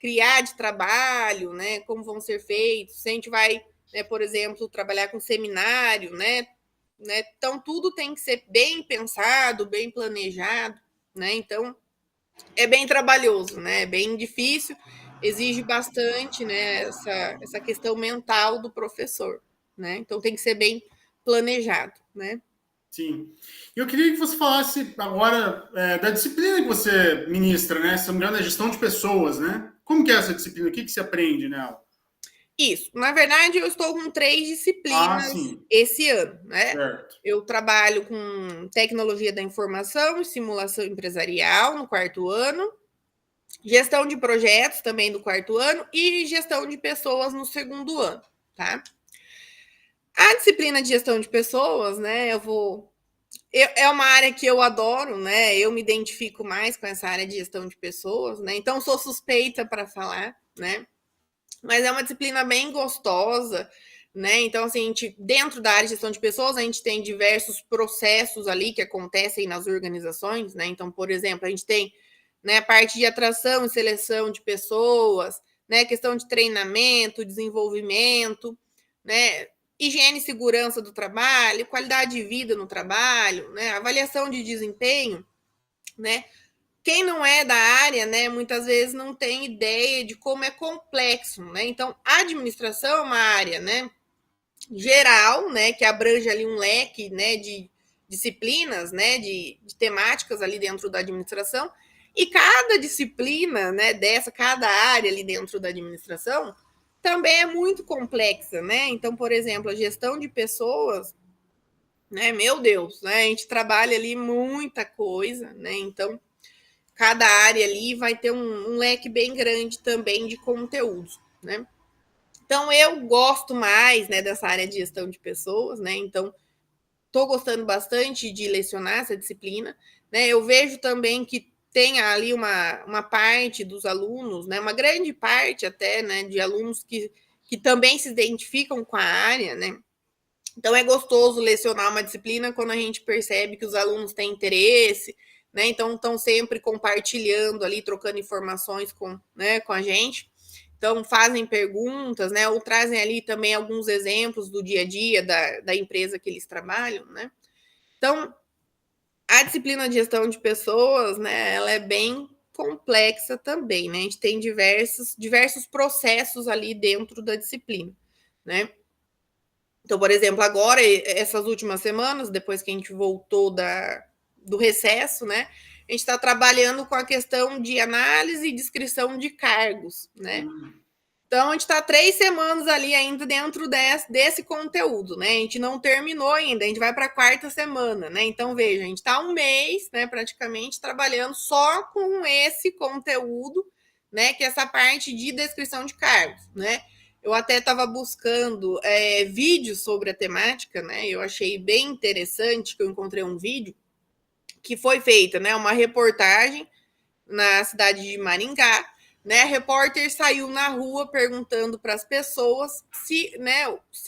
Criar de trabalho, né? Como vão ser feitos, se a gente vai, né? Por exemplo, trabalhar com seminário, né? Então, tudo tem que ser bem pensado, bem planejado, né? Então, é bem trabalhoso, né? É bem difícil, exige bastante, né? Essa questão mental do professor, né? Então, tem que ser bem planejado, né? Sim. Eu queria que você falasse agora da disciplina que você ministra, né? Se não me engano, é gestão de pessoas, né? Como que é essa disciplina? O que você aprende nela? Isso. Na verdade, eu estou com 3 Ah, disciplinas sim. esse ano, né? Certo. Eu trabalho com tecnologia da informação e simulação empresarial no 4º ano, gestão de projetos também do 4º ano e gestão de pessoas no 2º ano, tá? A disciplina de gestão de pessoas, né, é uma área que eu adoro, né? Eu me identifico mais com essa área de gestão de pessoas, né? Então sou suspeita para falar, né? Mas é uma disciplina bem gostosa, né? Então, assim, dentro da área de gestão de pessoas, a gente tem diversos processos ali que acontecem nas organizações, né? Então, por exemplo, a gente tem, né, a parte de atração e seleção de pessoas, né? Questão de treinamento, desenvolvimento, né? Higiene e segurança do trabalho, qualidade de vida no trabalho, né? Avaliação de desempenho, né? Quem não é da área, né, muitas vezes não tem ideia de como é complexo, né? Então, a administração é uma área, né, geral, né, que abrange ali um leque, né, de disciplinas, né, de temáticas ali dentro da administração. E cada disciplina, né, cada área ali dentro da administração também é muito complexa, né? Então, por exemplo, a gestão de pessoas, né, meu Deus, né, a gente trabalha ali muita coisa, né? Então, cada área ali vai ter um leque bem grande também de conteúdos, né? Então eu gosto mais, né, dessa área de gestão de pessoas, né? Então estou gostando bastante de lecionar essa disciplina, né? Eu vejo também que tem ali uma parte dos alunos, né, uma grande parte até, né, de alunos que também se identificam com a área, né? Então é gostoso lecionar uma disciplina quando a gente percebe que os alunos têm interesse, né? Então estão sempre compartilhando ali, trocando informações com a gente. Então fazem perguntas, né? Ou trazem ali também alguns exemplos do dia a dia da empresa que eles trabalham, né? Então, a disciplina de gestão de pessoas, né? Ela é bem complexa também, né? A gente tem diversos processos ali dentro da disciplina, né? Então, por exemplo, agora, essas últimas semanas, depois que a gente voltou do recesso, né? A gente está trabalhando com a questão de análise e descrição de cargos, né? Então, a gente está 3 semanas ali ainda dentro desse conteúdo, né? A gente não terminou ainda, a gente vai para a 4ª semana, né? Então, veja, a gente está 1 mês, né, praticamente, trabalhando só com esse conteúdo, né? Que é essa parte de descrição de cargos, né? Eu até estava buscando vídeos sobre a temática, né? Eu achei bem interessante que eu encontrei um vídeo que foi feita, né? Uma reportagem na cidade de Maringá, né? A repórter saiu na rua perguntando para as pessoas se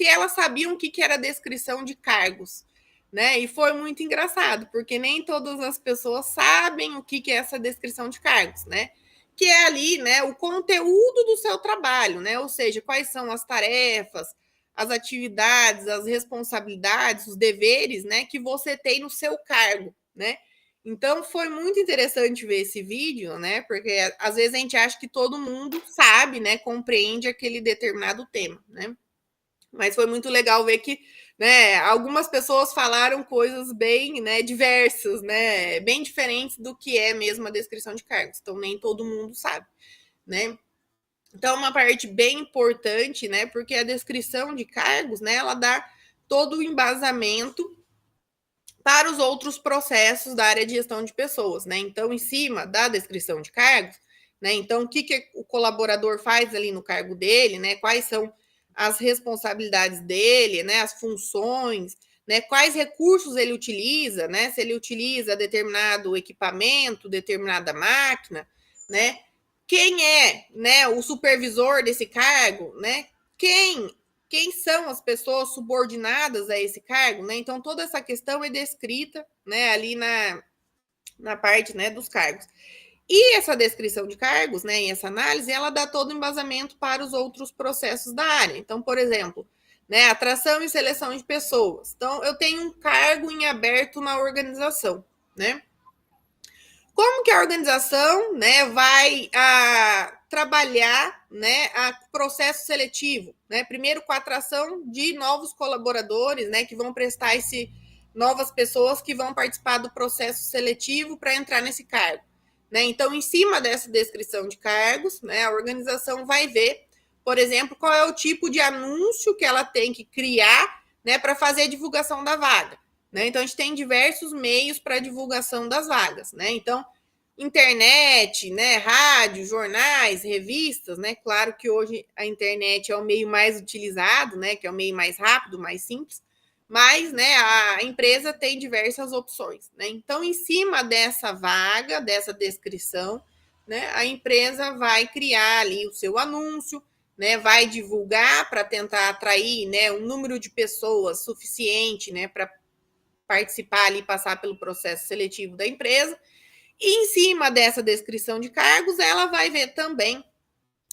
elas sabiam o que era descrição de cargos, né? E foi muito engraçado, porque nem todas as pessoas sabem o que é essa descrição de cargos, né? Que é ali, né, o conteúdo do seu trabalho, né? Ou seja, quais são as tarefas, as atividades, as responsabilidades, os deveres, né, que você tem no seu cargo, né? Então foi muito interessante ver esse vídeo, né? Porque às vezes a gente acha que todo mundo sabe, né? Compreende aquele determinado tema, né? Mas foi muito legal ver que, né? Algumas pessoas falaram coisas bem, né? Diversas, né? Bem diferentes do que é mesmo a descrição de cargos. Então nem todo mundo sabe, né? Então é uma parte bem importante, né? Porque a descrição de cargos, né? Ela dá todo o embasamento para os outros processos da área de gestão de pessoas, né? Então, em cima da descrição de cargos, né? Então, o que o colaborador faz ali no cargo dele, né? Quais são as responsabilidades dele, né? As funções, né? Quais recursos ele utiliza, né? Se ele utiliza determinado equipamento, determinada máquina, né? Quem é, né? O supervisor desse cargo, né? Quem são as pessoas subordinadas a esse cargo, né? Então, toda essa questão é descrita, né, ali na parte, né, dos cargos. E essa descrição de cargos, né, e essa análise, ela dá todo o embasamento para os outros processos da área. Então, por exemplo, né? Atração e seleção de pessoas. Então, eu tenho um cargo em aberto na organização, né? Como que a organização, né, vai trabalhar, né, a processo seletivo, né? Primeiro com a atração de novos colaboradores, né, que vão prestar novas pessoas que vão participar do processo seletivo para entrar nesse cargo, né? Então, em cima dessa descrição de cargos, né, a organização vai ver, por exemplo, qual é o tipo de anúncio que ela tem que criar, né, para fazer a divulgação da vaga. Né? Então, a gente tem diversos meios para divulgação das vagas. Né? Então, internet, né? Rádio, jornais, revistas. Né? Claro que hoje a internet é o meio mais utilizado, né? Que é o meio mais rápido, mais simples. Mas né, a empresa tem diversas opções. Né? Então, em cima dessa vaga, dessa descrição, né, a empresa vai criar ali o seu anúncio, né, vai divulgar para tentar atrair, né, um número de pessoas suficiente, né, para participar ali, passar pelo processo seletivo da empresa. E em cima dessa descrição de cargos, ela vai ver também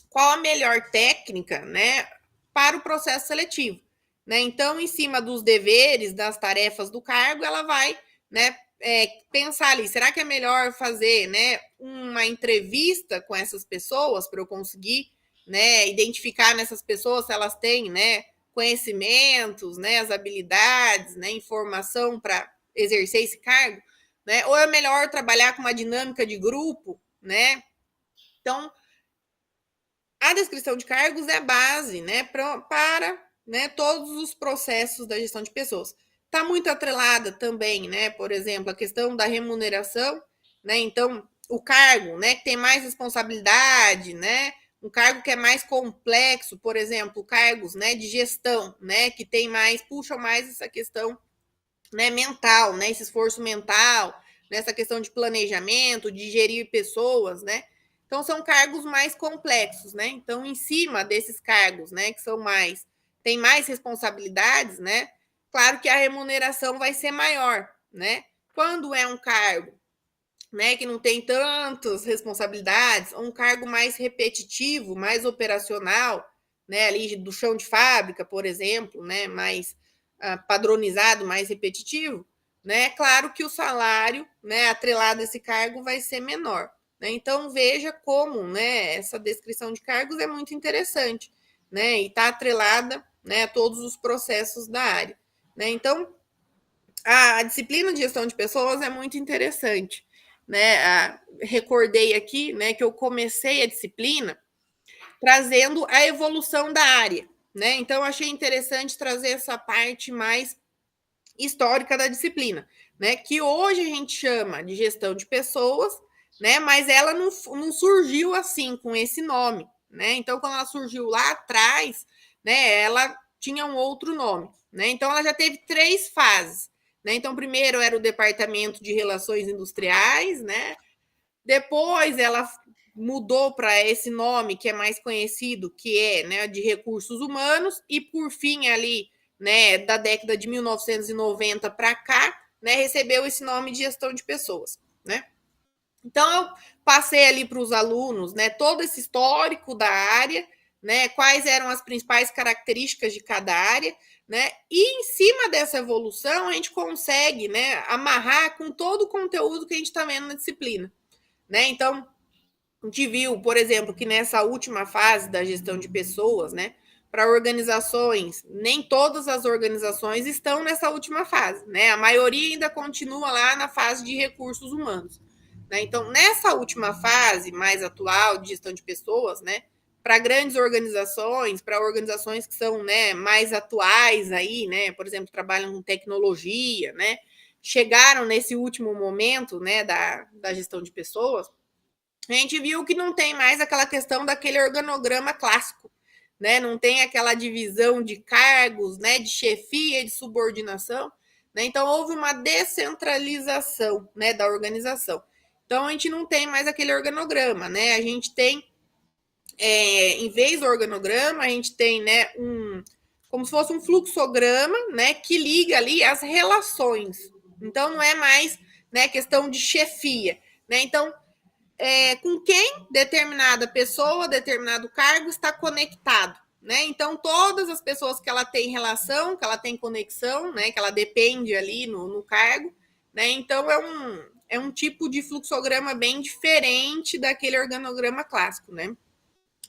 qual a melhor técnica, né, para o processo seletivo. Né? Então, em cima dos deveres, das tarefas do cargo, ela vai, né, pensar ali, será que é melhor fazer, né, uma entrevista com essas pessoas para eu conseguir, né, identificar nessas pessoas se elas têm, né, conhecimentos, né, as habilidades, né, informação para exercer esse cargo, né? Ou é melhor trabalhar com uma dinâmica de grupo, né? Então, a descrição de cargos é a base, né, para né, todos os processos da gestão de pessoas. Está muito atrelada também, né, por exemplo, a questão da remuneração, né? Então, o cargo, né, que tem mais responsabilidade, né? Um cargo que é mais complexo, por exemplo, cargos, né, de gestão, né, que tem mais, puxam mais essa questão, né, mental, né, esse esforço mental, nessa questão de planejamento, de gerir pessoas, né? Então são cargos mais complexos, né? Então, em cima desses cargos, né, que são mais, tem mais responsabilidades, né? Claro que a remuneração vai ser maior, né? Quando é um cargo, né, que não tem tantas responsabilidades, um cargo mais repetitivo, mais operacional, né, ali do chão de fábrica, por exemplo, né, mais padronizado, mais repetitivo, né? Claro que o salário, né, atrelado a esse cargo vai ser menor. Né? Então veja como, né, essa descrição de cargos é muito interessante, né? E está atrelada, né, a todos os processos da área. Né? Então a disciplina de gestão de pessoas é muito interessante. Né? Recordei aqui, né, que eu comecei a disciplina trazendo a evolução da área. Né? Então, achei interessante trazer essa parte mais histórica da disciplina, né? Que hoje a gente chama de gestão de pessoas, né? Mas ela não surgiu assim, com esse nome. Né? Então, quando ela surgiu lá atrás, né, ela tinha um outro nome. Né? Então, ela já teve 3 fases. Né? Então, primeiro era o Departamento de Relações Industriais, né? Depois ela mudou para esse nome que é mais conhecido, que é, né, de recursos humanos, e por fim ali, né, da década de 1990 para cá, né, recebeu esse nome de gestão de pessoas, né? Então eu passei ali para os alunos, né, todo esse histórico da área, né, quais eram as principais características de cada área, né? E em cima dessa evolução a gente consegue, né, amarrar com todo o conteúdo que a gente está vendo na disciplina. Né? Então, a gente viu, por exemplo, que nessa última fase da gestão de pessoas, né, para organizações, nem todas as organizações estão nessa última fase, né? A maioria ainda continua lá na fase de recursos humanos. Né? Então, nessa última fase mais atual de gestão de pessoas, né, para grandes organizações, para organizações que são, né, mais atuais aí, né, por exemplo, trabalham com tecnologia, né, chegaram nesse último momento, né, da gestão de pessoas, a gente viu que não tem mais aquela questão daquele organograma clássico, né? Não tem aquela divisão de cargos, né, de chefia, de subordinação, né? Então houve uma descentralização, né, da organização. Então a gente não tem mais aquele organograma, né? A gente tem, em vez do organograma, a gente tem, né, como se fosse um fluxograma, né, que liga ali as relações. Então não é mais, né, questão de chefia, né? Então com quem determinada pessoa, determinado cargo está conectado. né? Então, todas as pessoas que ela tem relação, que ela tem conexão, né? Que ela depende ali no cargo, né? Então, é um tipo de fluxograma bem diferente daquele organograma clássico, né?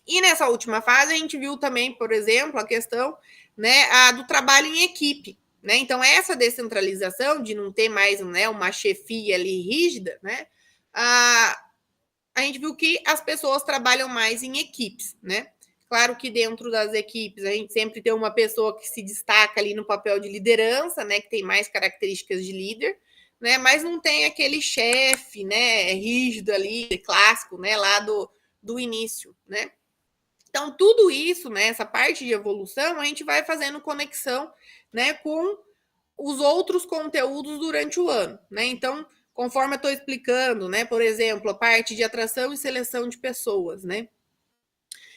E nessa última fase, a gente viu também, por exemplo, a questão, né, do trabalho em equipe, né? Então, essa descentralização de não ter mais, né, uma chefia ali rígida, né? A gente viu que as pessoas trabalham mais em equipes, né? Claro que dentro das equipes a gente sempre tem uma pessoa que se destaca ali no papel de liderança, né? Que tem mais características de líder, né? Mas não tem aquele chefe, né? Rígido ali, clássico, né? Lá do início, né? Então, tudo isso, né? Essa parte de evolução, a gente vai fazendo conexão, né? Com os outros conteúdos durante o ano, né? Então, conforme eu estou explicando, né? Por exemplo, a parte de atração e seleção de pessoas, né?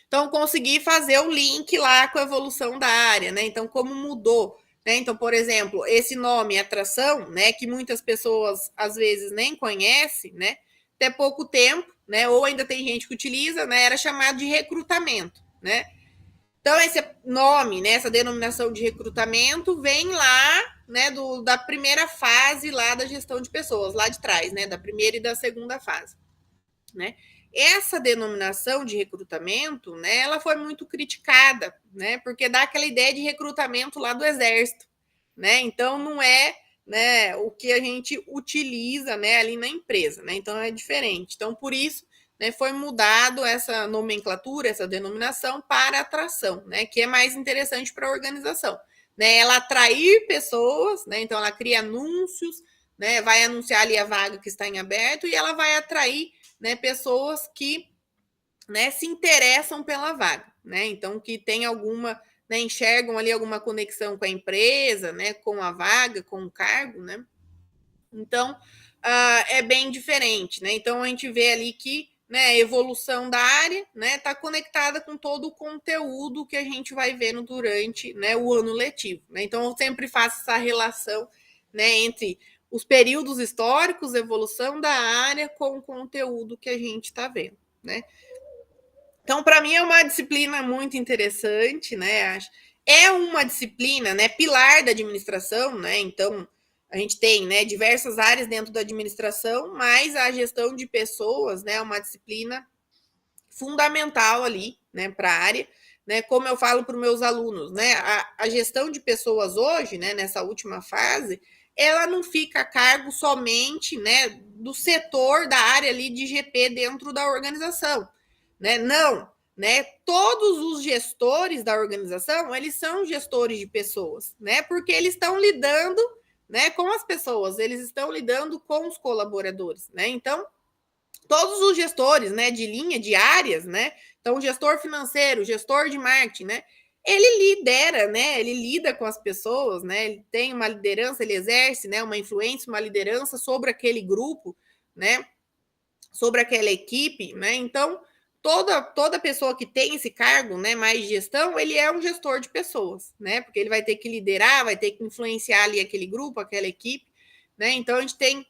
Então, consegui fazer o link lá com a evolução da área, né? Então, como mudou, né? Então, por exemplo, esse nome atração, né? Que muitas pessoas às vezes nem conhecem, né? Até pouco tempo, né? Ou ainda tem gente que utiliza, né? Era chamado de recrutamento, né? Então, esse nome, né, essa denominação de recrutamento vem lá, né, da primeira fase lá da gestão de pessoas, lá de trás, né, da primeira e da segunda fase, né? Essa denominação de recrutamento, né, ela foi muito criticada, né, porque dá aquela ideia de recrutamento lá do exército, né? Então, não é, né, o que a gente utiliza, né, ali na empresa, né? Então, é diferente. Então, por isso, né, foi mudado essa nomenclatura, essa denominação para atração, né, que é mais interessante para a organização, né, ela atrair pessoas, né, então ela cria anúncios, né, vai anunciar ali a vaga que está em aberto e ela vai atrair, né, pessoas que, né, se interessam pela vaga, né, então que tem alguma, né, enxergam ali alguma conexão com a empresa, né, com a vaga, com o cargo, né, então é bem diferente, né, então a gente vê ali que, né, a evolução da área, né, está conectada com todo o conteúdo que a gente vai vendo durante, né, o ano letivo, né? Então eu sempre faço essa relação, né, entre os períodos históricos, evolução da área com o conteúdo que a gente está vendo, né? Então, para mim é uma disciplina muito interessante, né? É uma disciplina, né, pilar da administração, né? Então a gente tem, né, diversas áreas dentro da administração, mas a gestão de pessoas, né, é uma disciplina fundamental ali, né, para a área, né? Como eu falo para os meus alunos, né, a gestão de pessoas hoje, né, nessa última fase, ela não fica a cargo somente, né, do setor da área ali de GP dentro da organização, né? Não, né? Todos os gestores da organização, eles são gestores de pessoas, né? Porque eles estão lidando, né, com as pessoas, eles estão lidando com os colaboradores, né? Então, todos os gestores, né, de linha, de áreas, né? Então, o gestor financeiro, o gestor de marketing, né? Ele lidera, né? Ele lida com as pessoas, né? Ele tem uma liderança, ele exerce, né, uma influência, uma liderança sobre aquele grupo, né? Sobre aquela equipe, né? Então, toda pessoa que tem esse cargo, né, mais de gestão, ele é um gestor de pessoas, né? Porque ele vai ter que liderar, vai ter que influenciar ali aquele grupo, aquela equipe, né? Então, a gente tem,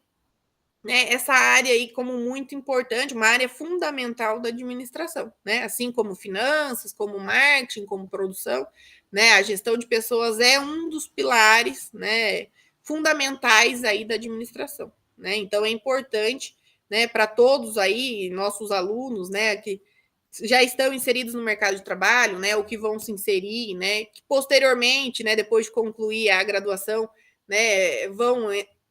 né, essa área aí como muito importante, uma área fundamental da administração, né? Assim como finanças, como marketing, como produção, né? A gestão de pessoas é um dos pilares, né, fundamentais aí da administração, né? Então é importante, né, para todos aí, nossos alunos, né, que já estão inseridos no mercado de trabalho, né, ou que vão se inserir, né, que posteriormente, né, depois de concluir a graduação, né, vão,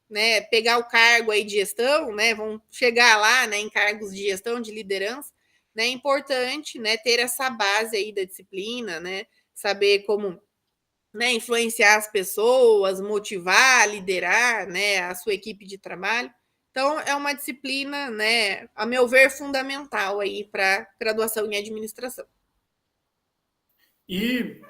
né, pegar o cargo aí de gestão, né, vão chegar lá, né, em cargos de gestão, de liderança, né, é importante, né, ter essa base aí da disciplina, né, saber como, né, influenciar as pessoas, motivar, liderar, né, a sua equipe de trabalho. Então, é uma disciplina, né, a meu ver, fundamental aí para graduação em administração. E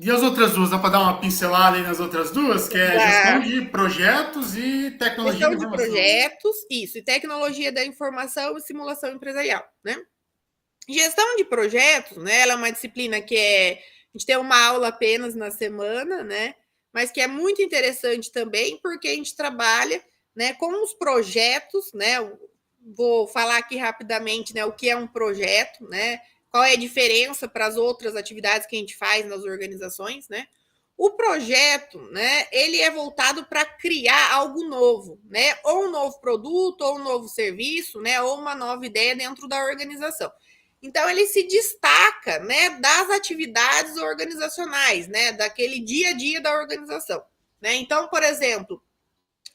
e as outras duas, dá para dar uma pincelada aí nas outras duas, que é gestão Da de projetos e tecnologia da gestão de informação. projetos, isso, e tecnologia da informação e simulação empresarial, né? Gestão de projetos, né? Ela é uma disciplina que a gente tem uma aula apenas na semana, né? Mas que é muito interessante também, porque a gente trabalha, né, com os projetos, né? Vou falar aqui rapidamente, né, o que é um projeto, né? qual é a diferença para as outras atividades que a gente faz nas organizações, né? O projeto, né, ele é voltado para criar algo novo, né? Ou um novo produto, ou um novo serviço, né? Ou uma nova ideia dentro da organização. Então, ele se destaca, né, das atividades organizacionais, né? Daquele dia a dia da organização, né? Então, por exemplo,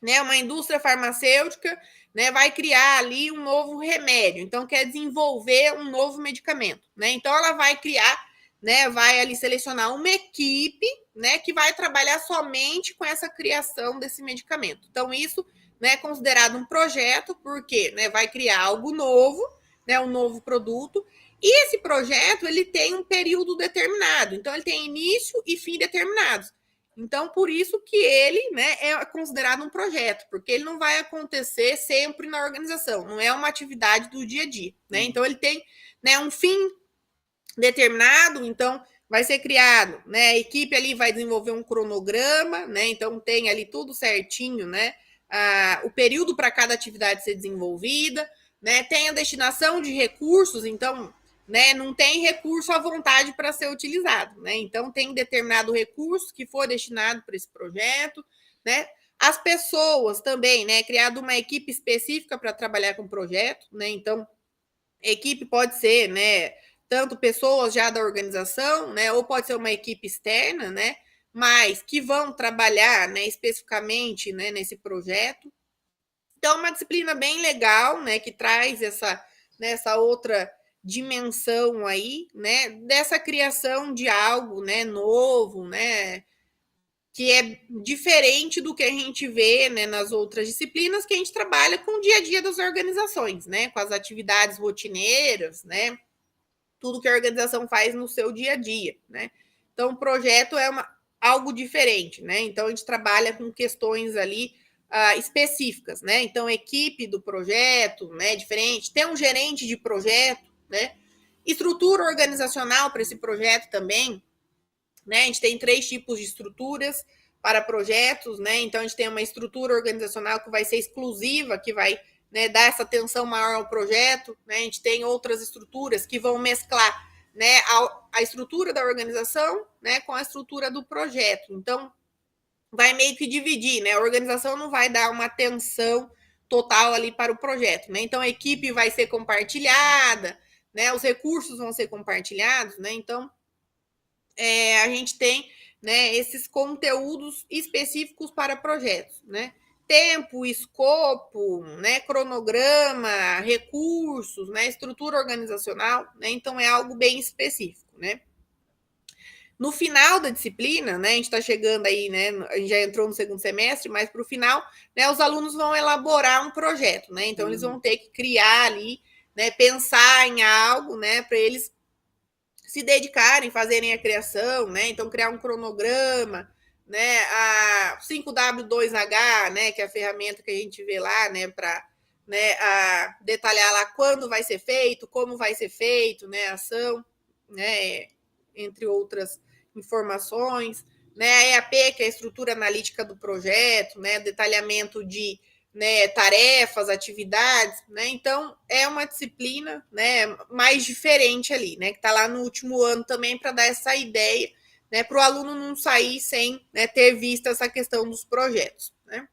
né, uma indústria farmacêutica, né, vai criar ali um novo remédio, então quer desenvolver um novo medicamento, né? Então ela vai criar, né, vai ali selecionar uma equipe, né, que vai trabalhar somente com essa criação desse medicamento. Então isso, né, é considerado um projeto, porque, né, vai criar algo novo, né, um novo produto. E esse projeto ele tem um período determinado, então ele tem início e fim determinados. Então, por isso que ele, né, é considerado um projeto, porque ele não vai acontecer sempre na organização, não é uma atividade do dia a dia, né? Então, ele tem, né, um fim determinado, então vai ser criado, né? A equipe ali vai desenvolver um cronograma, né? Então, tem ali tudo certinho, né? O período para cada atividade ser desenvolvida, né? Tem a destinação de recursos, então, né, não tem recurso à vontade para ser utilizado, né? Então tem determinado recurso que for destinado para esse projeto, né? As pessoas também, né? Criado uma equipe específica para trabalhar com o projeto, né? Então, equipe pode ser, né? Tanto pessoas já da organização, né? Ou pode ser uma equipe externa, né? Mas que vão trabalhar, né? Especificamente, né? Nesse projeto. Então, uma disciplina bem legal, né? Que traz essa outra dimensão aí, né, dessa criação de algo, né, novo, né, que é diferente do que a gente vê, né, nas outras disciplinas que a gente trabalha com o dia a dia das organizações, né, com as atividades rotineiras, né, tudo que a organização faz no seu dia a dia, né. Então, o projeto é algo diferente, né, então a gente trabalha com questões ali específicas, né, então a equipe do projeto, né, diferente, tem um gerente de projeto, né? Estrutura organizacional para esse projeto também, né? A gente tem 3 tipos de estruturas para projetos, né? Então a gente tem uma estrutura organizacional que vai ser exclusiva, que vai, né, dar essa atenção maior ao projeto, né? A gente tem outras estruturas que vão mesclar, né, a estrutura da organização, né, com a estrutura do projeto. Então vai meio que dividir, né? A organização não vai dar uma atenção total ali para o projeto, né? Então a equipe vai ser compartilhada, né? Os recursos vão ser compartilhados, né? Então a gente tem, né, esses conteúdos específicos para projetos, né? Tempo, escopo, né, cronograma, recursos, né, estrutura organizacional, né? Então é algo bem específico, né? No final da disciplina, né, a gente está chegando aí, né, a gente já entrou no segundo semestre, mas para o final, né, os alunos vão elaborar um projeto, né, então eles vão ter que criar ali, né, pensar em algo, né, para eles se dedicarem, fazerem a criação, né, então criar um cronograma, né, a 5W2H, né, que é a ferramenta que a gente vê lá, né, para, né, detalhar lá quando vai ser feito, como vai ser feito, né, a ação, né, entre outras informações, né, a EAP, que é a estrutura analítica do projeto, né, detalhamento de, né, tarefas, atividades, né, então é uma disciplina, né, mais diferente ali, né, que está lá no último ano também para dar essa ideia, né, para o aluno não sair sem, né, ter visto essa questão dos projetos, né.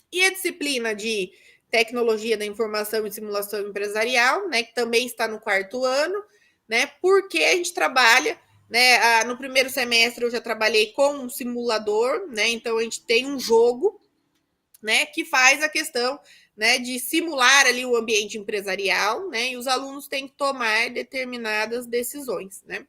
E a disciplina de tecnologia da informação e simulação empresarial, né, que também está no 4º ano, né, porque a gente trabalha, né, no primeiro semestre eu já trabalhei com um simulador, né, então a gente tem um jogo, né, que faz a questão, né, de simular ali o ambiente empresarial, né, e os alunos têm que tomar determinadas decisões, né.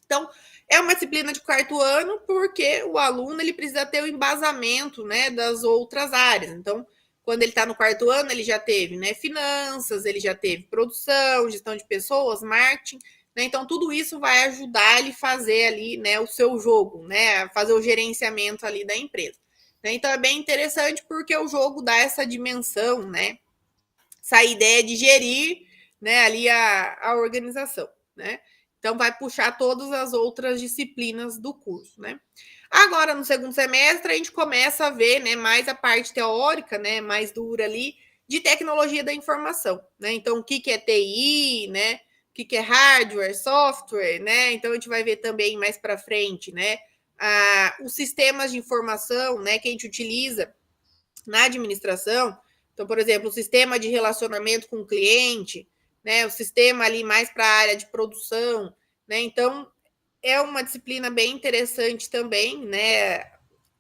Então, é uma disciplina de 4º ano porque o aluno ele precisa ter o embasamento, né, das outras áreas. Então, quando ele está no 4º ano, ele já teve, né, finanças, ele já teve produção, gestão de pessoas, marketing, né? Então, tudo isso vai ajudar ele a fazer ali, né, o seu jogo, né, fazer o gerenciamento ali da empresa. Então, é bem interessante porque o jogo dá essa dimensão, né, essa ideia de gerir, né, ali a organização, né? Então, vai puxar todas as outras disciplinas do curso, né? Agora, no segundo semestre, a gente começa a ver, né, mais a parte teórica, né, mais dura ali, de tecnologia da informação, né? Então, o que é TI, né? que é hardware, software, né? Então a gente vai ver também mais para frente, né? Os sistemas de informação, né, que a gente utiliza na administração. Então, por exemplo, o sistema de relacionamento com o cliente, né, o sistema ali mais para a área de produção, né? Então, é uma disciplina bem interessante também, né?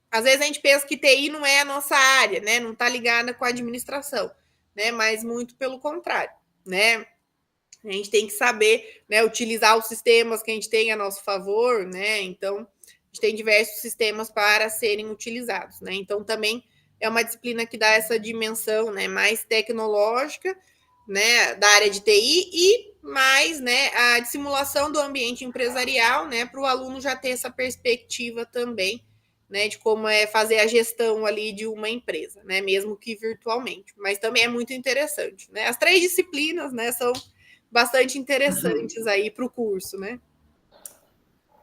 Às vezes a gente pensa que TI não é a nossa área, né? Não está ligada com a administração, né? Mas muito pelo contrário, né? A gente tem que saber, né, utilizar os sistemas que a gente tem a nosso favor, né? Então, a gente tem diversos sistemas para serem utilizados, né? Então, também é uma disciplina que dá essa dimensão, né, mais tecnológica, né, da área de TI e mais, né, a de simulação do ambiente empresarial, né, para o aluno já ter essa perspectiva também, né, de como é fazer a gestão ali de uma empresa, né, mesmo que virtualmente. Mas também é muito interessante, né? As 3 disciplinas, né, são bastante interessantes aí para o curso, né?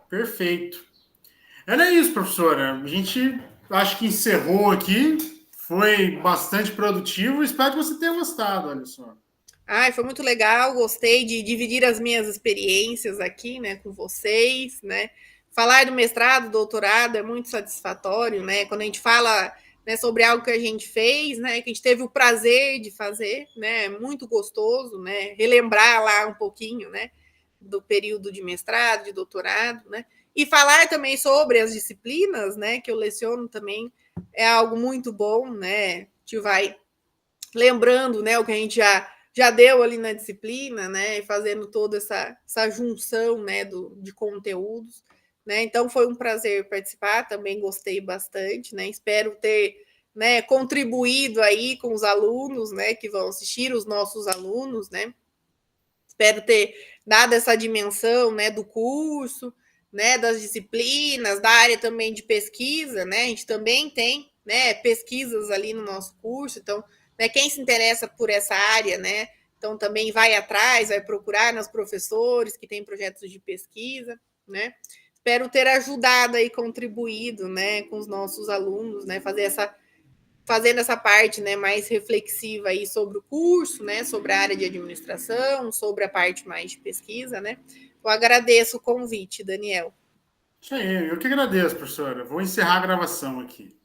Perfeito. Era isso, professora. A gente acho que encerrou aqui. Foi bastante produtivo. Espero que você tenha gostado, olha só. Ai, foi muito legal, gostei de dividir as minhas experiências aqui, né, com vocês, né? Falar do mestrado, doutorado é muito satisfatório, né? Quando a gente fala, né, sobre algo que a gente fez, né, que a gente teve o prazer de fazer, né? É muito gostoso, né? Relembrar lá um pouquinho, né, do período de mestrado, de doutorado, né? E falar também sobre as disciplinas, né, que eu leciono também é algo muito bom, né? A gente vai lembrando, né, o que a gente já deu ali na disciplina, né, e fazendo toda essa junção, né, de conteúdos, né, então foi um prazer participar, também gostei bastante, né, espero ter, né, contribuído aí com os alunos, né, que vão assistir, os nossos alunos, né, espero ter dado essa dimensão, né, do curso, né, das disciplinas, da área também de pesquisa, né, a gente também tem, né, pesquisas ali no nosso curso, então, né, quem se interessa por essa área, né, então também vai atrás, vai procurar nos professores que têm projetos de pesquisa, né, espero ter ajudado aí, contribuído, né, com os nossos alunos, né, fazendo essa parte, né, mais reflexiva aí sobre o curso, né, sobre a área de administração, sobre a parte mais de pesquisa, né. Eu agradeço o convite, Daniel. Isso aí, eu que agradeço, professora. Vou encerrar a gravação aqui.